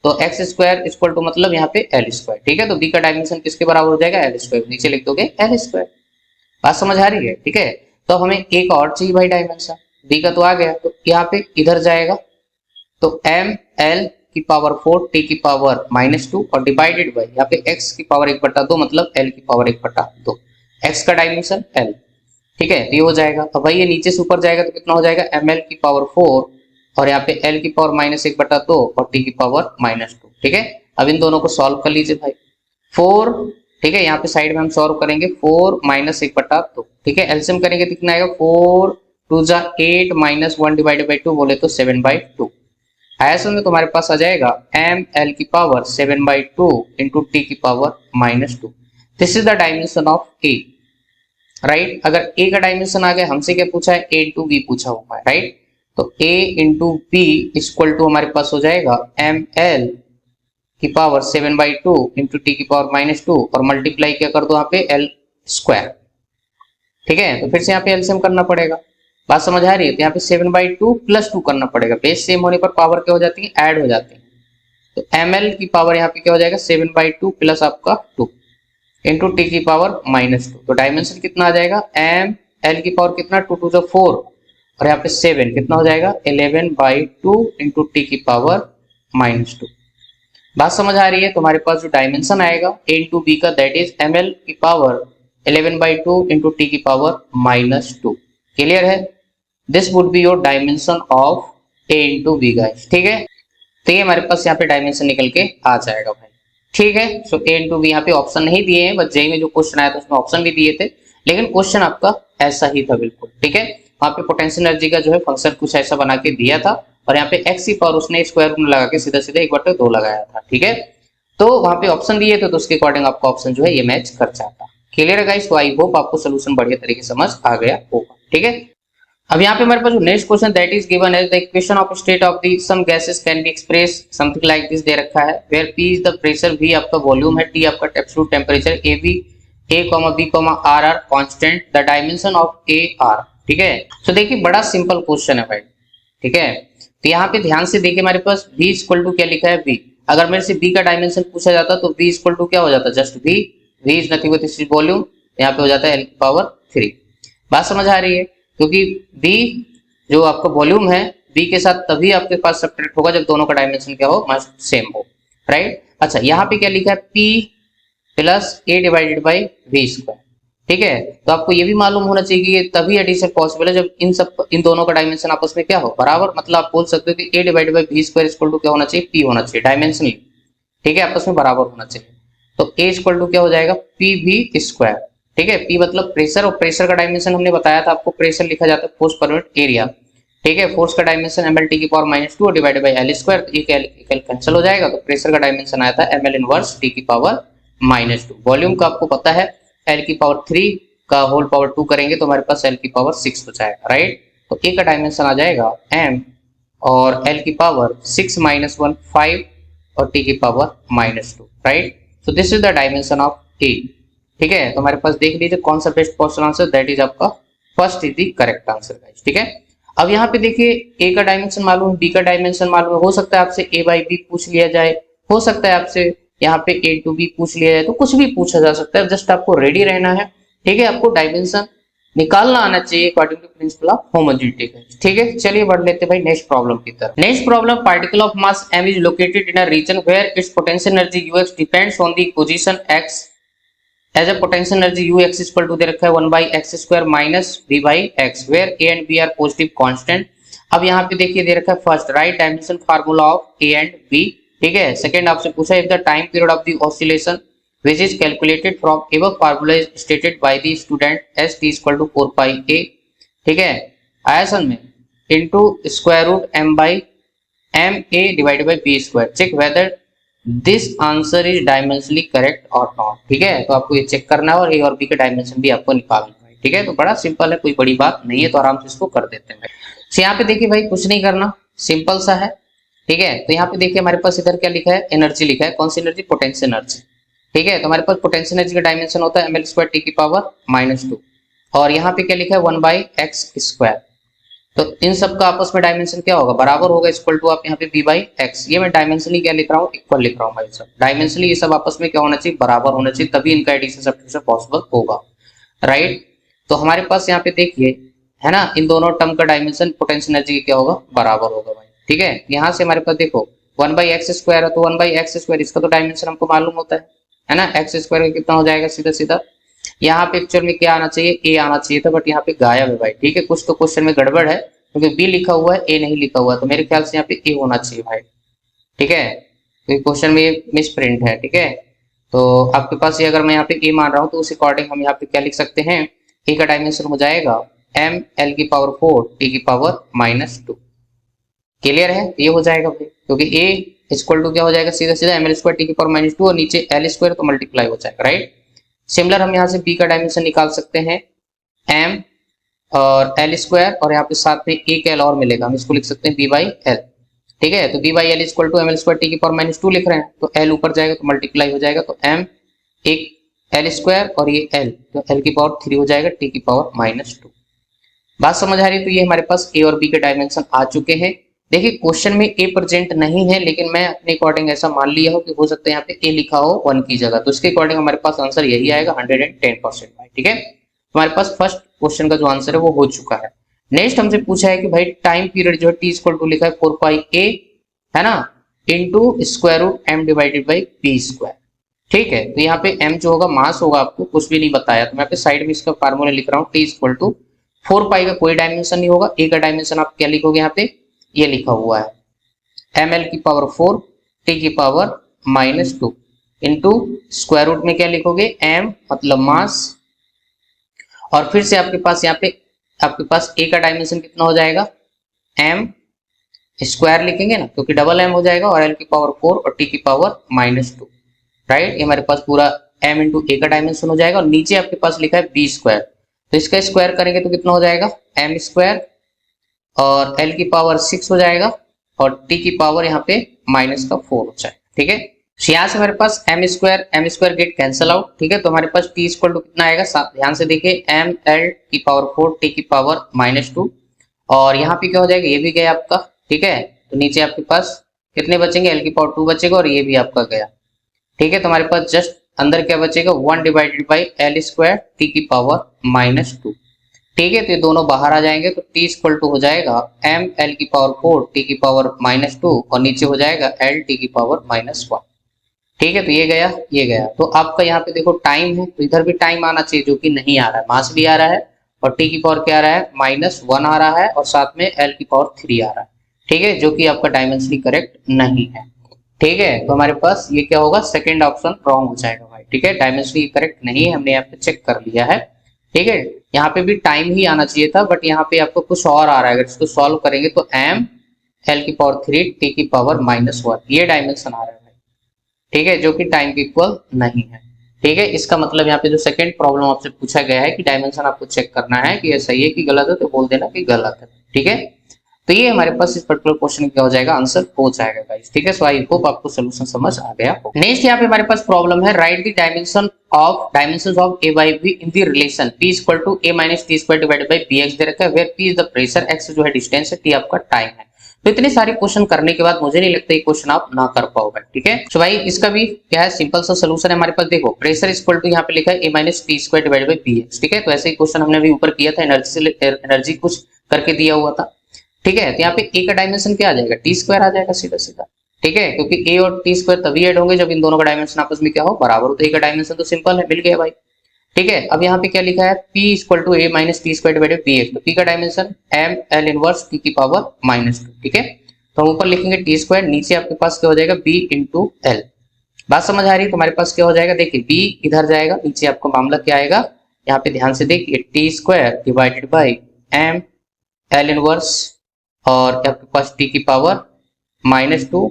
तो एक्स स्क्वायर इक्वल टू मतलब यहाँ पे एल स्क्वायर। ठीक है, तो बी का डायमेंशन किसके बराबर हो जाएगा, एल स्क्वायर, नीचे लिख दोगे एल स्क्वायर। बात समझ आ रही है, ठीक है। तो हमें एक और चाहिए भाई डायमेंशन, बी का तो आ गया, तो यहाँ पे इधर जाएगा तो एम एल की पावर 4 टी की पावर -2 और डिवाइडेड बाय यहाँ पे x की पावर 1/2 मतलब l की पावर 1/2, x का डायमेंशन l। ठीक है, तो ये हो जाएगा। अब भाई ये नीचे से ऊपर जाएगा तो कितना हो जाएगा, ml की पावर 4 और यहाँ पे l की पावर -1/2 और t की पावर -2। ठीक है, अब इन दोनों को सॉल्व कर लीजिए भाई। 4, ठीक है, यहाँ पे साइड में हम सॉल्व करेंगे, 4 -1/2। ठीक है, एलसीएम करेंगे तो कितना आएगा, 4 2 जा 8 -1 डिवाइडेड बाय 2 बोले तो 7/2। आया समझ में, तुम्हारे पास आ जाएगा एम एल की पावर 7/2 इंटू टी की power -2। This is the dimension of A, right. अगर ए का डायमेंशन आ गया, हमसे क्या पूछा है, ए इंटू बी पूछा हुआ है, राइट। तो ए इंटू बी इक्वल टू हमारे पास हो जाएगा एम एल की पावर 7/2 इंटू टी की पावर -2 और मल्टीप्लाई क्या कर दो यहाँ पे एल स्क्वायर। ठीक है, तो फिर से यहाँ पे एलसीएम करना पड़ेगा। बात समझ आ रही है, तो यहाँ पे 7/2 + 2 करना पड़ेगा, बेस सेम होने पर पावर क्या हो जाती है, ऐड हो जाती है। तो ml की पावर यहाँ पे क्या हो जाएगा, 7/2 प्लस आपका 2 इंटू टी की पावर -2। तो डायमेंशन कितना आ जाएगा, ml की पावर कितना, 2 2 जो 4 और यहाँ पे 7 कितना हो जाएगा, 11/2 इंटू टी की पावर -2। बात समझ आ रही है, तुम्हारे पास जो डायमेंशन आएगा a इंटू बी का, दैट इज ml की पावर 11/2 इंटू टी की पावर -2। क्लियर है, this would be your dimension of A into B guys. ठीक है, तो ये हमारे पास यहाँ पे डायमेंशन निकल के आ जाएगा भाई। ठीक है, सो ए इंटू बी यहाँ पे ऑप्शन नहीं दिए हैं, बस जेईई में जो क्वेश्चन आया था उसमें ऑप्शन भी दिए थे, लेकिन क्वेश्चन आपका ऐसा ही था बिल्कुल। ठीक है, वहाँ पे पोटेंशियल एनर्जी का जो है फंक्शन कुछ ऐसा बना के दिया था और यहाँ पे एक्स की पावर उसने स्क्वायर रूट में लगा के सीधा सीधा 1/2 लगाया था। ठीक है, तो वहाँ पे ऑप्शन दिए थे तो उसके अकॉर्डिंग आपका ऑप्शन जो है ये मैच कर जाता। क्लियर है गाइस, तो आई होप आपको सोल्यूशन बढ़िया तरीके से समझ आ गया होगा। ठीक है, अब यहाँ पे हमारे पास जो next question that is given as the equation of state of the some gases can be express something like this दे रखा है, where P is the pressure, V आपका वॉल्यूम है, T आपका absolute temperature, AB A, B, R are constant, the dimension of A R। ठीक है, तो देखिए बड़ा सिंपल क्वेश्चन है भाई। ठीक है, तो यहाँ पे ध्यान से देखिए हमारे पास V इक्वल टू क्या लिखा है, V। अगर मेरे से B का डायमेंशन पूछा जाता तो V इक्वल टू क्या हो जाता, just V is nothing but this is volume, यहाँ पे हो जाता है L की पावर 3। बात समझ आ रही है, क्योंकि B जो आपका वॉल्यूम है B के साथ तभी आपके पास सब्ट्रैक्ट होगा जब दोनों का डायमेंशन क्या हो, मस्ट सेम हो, राइट। अच्छा, यहाँ पे क्या लिखा है, P plus A divided by V square. ठीक है, तो आपको ये भी मालूम होना चाहिए कि तभी एडिशन पॉसिबल है जब इन दोनों का डायमेंशन आपस में क्या हो, बराबर। मतलब आप बोल सकते हो कि A divided by V square equal to क्या होना चाहिए, P होना चाहिए डायमेंशनली। ठीक है, आपस में बराबर होना चाहिए, तो A इक्वल टू क्या हो जाएगा, PV स्क्वायर। ठीक है, P मतलब प्रेशर, और प्रेशर का डायमेंशन हमने बताया था आपको, प्रेशर लिखा जाता है फोर्स पर यूनिट एरिया। ठीक है, फोर्स का डायमेंशन ml टी की power -2 divided by L square, तो एक कैंसिल हो जाएगा, तो प्रेशर का डायमेंशन आया था ml इनवर्स टी की पावर -2। वॉल्यूम का आपको पता है l की पावर 3 का होल पावर 2 करेंगे तो हमारे पास l की पावर 6 हो जाएगा, राइट। तो a का डायमेंशन आ जाएगा m और l की पावर 6 - 1 5 और t की power -2, right. So this is the dimension of a। ठीक है, तो हमारे पास देख लीजिए कौन सा best possible answer, that is आपका first is the correct answer guys. ठीक है, अब यहाँ पे देखिए a का डायमेंशन मालूम है, b का डायमेंशन मालूम है, हो सकता है आपसे a by b पूछ लिया जाए, हो सकता है आपसे यहाँ पे a to b पूछ लिया जाए, तो कुछ भी पूछा जा सकता है, जस्ट आपको रेडी रहना है। ठीक है, आपको डायमेंशन निकालना आना चाहिए according to principle of homogeneity. ठीक है, चलिए बढ़ लेते भाई नेक्स्ट प्रॉब्लम की तरफ। Next problem, particle of mass m is located in a region where its potential energy ux depends on the position x as a potential energy ux equal to दे रखा है 1 by x square minus v by x where a and b are positive constant. अब यहाँ पे देखिए दे रखा है first right dimension formula of a and b। ठीक है, सेकंड आपसे पूछा if the time period of the oscillation which is calculated from above formula is stated by the student as t equal to 4 pi a। ठीक है, आयतन में into square root m by m a divided by b square। check whether this answer is dimensionally correct or not। ठीक है, तो आपको ये check करना है और a और b के डायमेंशन भी आपको निकालना है। ठीक है, तो बड़ा सिंपल है, कोई बड़ी बात नहीं है, तो आराम से इसको कर देते हैं। तो यहाँ पे देखिए भाई कुछ नहीं करना, सिंपल सा है। ठीक है, तो यहाँ पे देखिए हमारे पास इधर क्या लिखा है, एनर्जी लिखा है, कौन सी एनर्जी, पोटेंशियल एनर्जी। ठीक है, तो हमारे पास पोटेंशियल एनर्जी का डायमेंशन होता है ml स्क्वायर टी की पावर -2 और यहाँ पे क्या लिखा है 1 by x स्क्वायर। तो इन सब का आपस में डायमेंशन क्या होगा, बराबर होगा, इक्वल टू आप यहाँ पे b by x। ये मैं डायमेंशनली क्या लिख रहा हूँ, इक्वल लिख रहा हूँ भाई सब। डायमेंशनली ये सब आपस में क्या होना चाहिए, बराबर होना चाहिए, तभी इनका एडिशन सब्ट्रैक्शन पॉसिबल होगा, राइट। तो हमारे पास यहाँ पे देखिए है ना, इन दोनों टर्म का डायमेंशन पोटेंशियल एनर्जी क्या होगा, बराबर होगा भाई। ठीक है, यहाँ से हमारे पास देखो 1 by x स्क्वायर है, तो 1 by x स्क्वायर इसका तो डायमेंशन हमको मालूम होता है ना, x स्क्वायर कितना हो जाएगा सीधा सीधा। यहाँ पे एक्चुअल में क्या आना चाहिए, a आना चाहिए था, बट यहाँ पे गायब है भाई। ठीक है, कुछ तो क्वेश्चन में गड़बड़ है, क्योंकि b लिखा हुआ है a नहीं लिखा हुआ है, तो मेरे ख्याल से यहाँ पे a होना चाहिए भाई। ठीक है, क्योंकि क्वेश्चन में मिस प्रिंट है। ठीक है, तो आपके पास ये अगर मैं यहाँ पे a मान रहा हूँ तो उस अकॉर्डिंग हम यहाँ पे क्या लिख सकते हैं, a का डायमेंशन हो जाएगा m l की पावर 4 t की पावर -2। क्लियर है, ये हो जाएगा भाई, क्योंकि a इक्वल टू क्या हो जाएगा, सीधा सीधा ml स्क्वायर टी की पावर -2 और नीचे l स्क्वायर तो मल्टीप्लाई हो जाएगा, राइट। सिमिलर हम यहाँ से b का डायमेंशन निकाल सकते हैं m और l स्क्वायर, और यहाँ पे साथ में एक l और मिलेगा, हम इसको लिख सकते हैं b by l। ठीक है, तो b by l equal to ml square T की पावर -2 लिख रहे हैं, तो l ऊपर जाएगा तो मल्टीप्लाई हो जाएगा, तो m एक l स्क्वायर और ये l, तो l की पावर 3 हो जाएगा t की पावर -2। बात समझ आ रही है, तो ये हमारे पास a और b के डायमेंशन आ चुके हैं। देखिए क्वेश्चन में a प्रेजेंट नहीं है, लेकिन मैं अपने अकॉर्डिंग ऐसा मान लिया हो कि हो सकता है यहाँ पे a लिखा हो 1 की जगह, तो इसके अकॉर्डिंग हमारे पास आंसर यही आएगा 110% भाई। ठीक है, हमारे पास फर्स्ट क्वेश्चन का जो आंसर है वो हो चुका है। नेक्स्ट हमसे पूछा है कि भाई टाइम पीरियड जो है t इक्वल टू लिखा है 4 पाई a है ना, into square root m divided by b square. ठीक है, तो यहाँ पे m जो होगा मास होगा, आपको कुछ भी नहीं बताया, तो मैं पे साइड में इसका फार्मूला लिख रहा हूँ, t इक्वल टू 4 पाई का कोई डायमेंशन नहीं होगा, a का डायमेंशन आप क्या लिखोगे, यहाँ पे ये लिखा हुआ है ml की पावर 4 t की पावर -2 इंटू स्क्वायर रूट में क्या लिखोगे, m मतलब मास, और फिर से आपके पास यहाँ पे आपके पास a का डायमेंशन कितना हो जाएगा, m स्क्वायर लिखेंगे ना, क्योंकि डबल m हो जाएगा, और l की पावर 4 और t की पावर -2, राइट। ये हमारे पास पूरा m इंटू a का डायमेंशन हो जाएगा, और नीचे आपके पास लिखा है b स्क्वायर, तो इसका स्क्वायर करेंगे तो कितना हो जाएगा, m स्क्वायर और l की पावर 6 हो जाएगा, और t की पावर यहाँ पे -4 हो जाएगा। ठीक है, तो यहाँ से हमारे पास m square get cancel out. ठीक है, तो हमारे पास t इक्वल टू कितना आएगा, ध्यान से देखिए m l की पावर 4 t की पावर -2, और यहाँ पे क्या हो जाएगा, ये भी गया आपका। ठीक है, तो नीचे आपके पास कितने बचेंगे, l की पावर 2 बचेगा, और ये भी आपका गया। ठीक है, तो हमारे पास जस्ट अंदर क्या बचेगा, 1 divided by l square t की पावर -2। ठीक है, तो ये दोनों बाहर आ जाएंगे, तो t इक्वल टू हो जाएगा m l की पावर 4 t की पावर -2, और नीचे हो जाएगा l t की पावर -1। ठीक है, तो ये गया, तो आपका यहाँ पे देखो टाइम है, तो इधर भी टाइम आना चाहिए, जो कि नहीं आ रहा है, मास भी आ रहा है, और t की पावर क्या आ रहा है, -1 आ रहा है, और साथ में l की पावर 3 आ रहा है। ठीक है, जो कि आपका डायमेंशनली करेक्ट नहीं है। ठीक है, तो हमारे पास ये क्या होगा, सेकंड ऑप्शन रॉन्ग हो जाएगा भाई। ठीक है, डायमेंशनली करेक्ट नहीं है, हमने यहाँ पे चेक कर लिया है। ठीक है, यहाँ पे भी टाइम ही आना चाहिए था, बट यहाँ पे आपको कुछ और आ रहा है। अगर इसको सॉल्व करेंगे तो m l की पावर 3 t की पावर -1 ये डायमेंशन आ रहा है, ठीक है, जो कि टाइम के इक्वल नहीं है। ठीक है, इसका मतलब यहाँ पे जो सेकंड प्रॉब्लम आपसे पूछा गया है कि डायमेंशन आपको चेक करना है कि ये सही है कि गलत है, तो बोल देना कि गलत है। ठीक है, तो ये हमारे पास इस पर्टिकुलर क्वेश्चन क्या हो जाएगा, आंसर हो जाएगा गाइस। ठीक है, सो आई होप आपको सोल्यूशन समझ आ गया हो। नेक्स्ट यहाँ पे हमारे पास प्रॉब्लम है, write the dimensions of a by b in the relation p equal to a minus T square divided by bx दे रखा है, where p is the pressure, x जो है डिस्टेंस है, t आपका टाइम है। तो इतने सारे क्वेश्चन करने के बाद मुझे नहीं लगता ये क्वेश्चन आप ना कर पाओगे। ठीक है, तो भाई इसका भी क्या है, सिंपल सा सोल्यूशन है हमारे पास। देखो प्रेशर इक्वल टू यहाँ पे लिखा है a minus T square divided by bx। ठीक है, तो ऐसे ही क्वेश्चन हमने अभी ऊपर किया था, एनर्जी कुछ करके दिया हुआ था। ठीक है, तो यहाँ पे ए का डायमेंशन क्या आ जाएगा, टी स्क्वायर आ जाएगा सीधा सीधा। ठीक है, क्योंकि ए और टी स्क्वायर तभी ऐड होंगे जब इन दोनों का डायमेंशन आपस में क्या हो, बराबर हो। तो ए का डायमेंशन तो सिंपल है, मिल गया भाई। ठीक है, अब यहाँ पे क्या लिखा है, p equal to a minus T square divided bx। तो p का dimension m l inverse t की पावर -2। ठीक है, तो हम ऊपर लिखेंगे टी स्क्वायर, नीचे आपके पास क्या हो जाएगा b इंटू एल। बात समझ आ रही है? तुम्हारे पास क्या हो जाएगा, देखिए b इधर जाएगा, नीचे आपको मामला क्या आएगा, यहाँ पे ध्यान से देखिए, T square divided by m l inverse और आपके पास t की पावर -2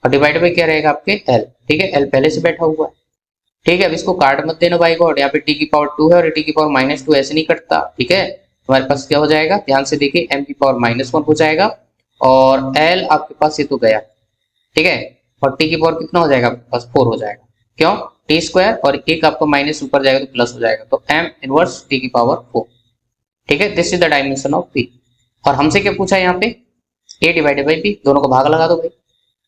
और डिवाइड बाई क्या रहेगा आपके l। ठीक है, l पहले से बैठा हुआ है। ठीक है, अब इसको काट मत देना भाई गॉड, यहाँ पे t की पावर 2 है और t की पावर -2 ऐसे नहीं कटता। ठीक है, हमारे पास क्या हो जाएगा, ध्यान से देखिए, m की पावर -1 हो जाएगा और l आपके पास ये तो गया। ठीक है, और t की पावर कितना हो जाएगा आपके पास, 4 हो जाएगा। क्यों, टी स्क्वायर और एक आपका माइनस ऊपर जाएगा तो प्लस हो जाएगा, तो m इनवर्स t की पावर 4। ठीक है, this is the dimension of p। और हमसे क्या पूछा है यहाँ पे, a डिवाइडेड बाई b, दोनों को भाग लगा दो भाई।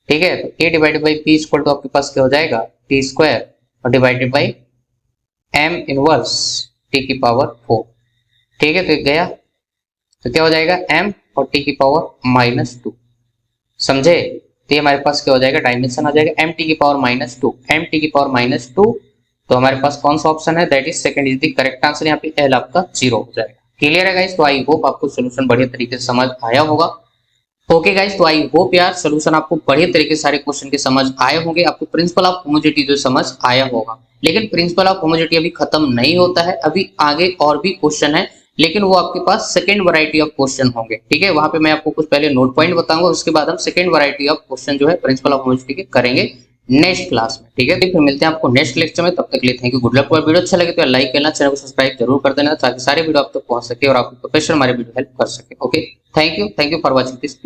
ठीक है, तो a divided by p equal to आपके पास क्या हो जाएगा, टी स्क्वायर और divided by m inverse t की पावर 4। ठीक है, तो एक गया, तो क्या हो जाएगा m और t की पावर -2। समझे, तो ये हमारे पास क्या हो जाएगा, डायमेंशन आ जाएगा m t की पावर -2, m t की पावर -2। तो हमारे पास कौन सा ऑप्शन है, that is second is the correct answer. यहाँ पे l आपका 0 हो जाएगा। क्लियर है गाइस, तो आई होप आपको सोल्यूशन बढ़िया तरीके से समझ आया होगा। ओके गाइस, तो आई होप यार सोल्यूशन आपको बढ़िया तरीके से सारे क्वेश्चन के समझ आए होंगे, आपको प्रिंसिपल ऑफ होमोजेनिटी जो समझ आया होगा। लेकिन प्रिंसिपल ऑफ होमोजेनिटी अभी खत्म नहीं होता है, अभी आगे और भी क्वेश्चन है, लेकिन वो आपके पास सेकंड वैरायटी ऑफ क्वेश्चन होंगे। ठीक है, वहां पे मैं आपको कुछ पहले नोट पॉइंट बताऊंगा, उसके बाद हम सेकंड वैरायटी ऑफ क्वेश्चन जो है प्रिंसिपल ऑफ होमोजेनिटी के करेंगे नेक्स्ट क्लास में। ठीक है, तो फिर मिलते हैं आपको नेक्स्ट लेक्चर में, तब तक के लिए thank you, good luck. Video अच्छा लगे तो लाइक करना, चैनल को सब्सक्राइब जरूर कर देना ताकि सारे वीडियो आप तक पहुंच सके और आपको प्रोफेशनल हमारे वीडियो हेल्प कर सके। Okay, thank you for watching this video.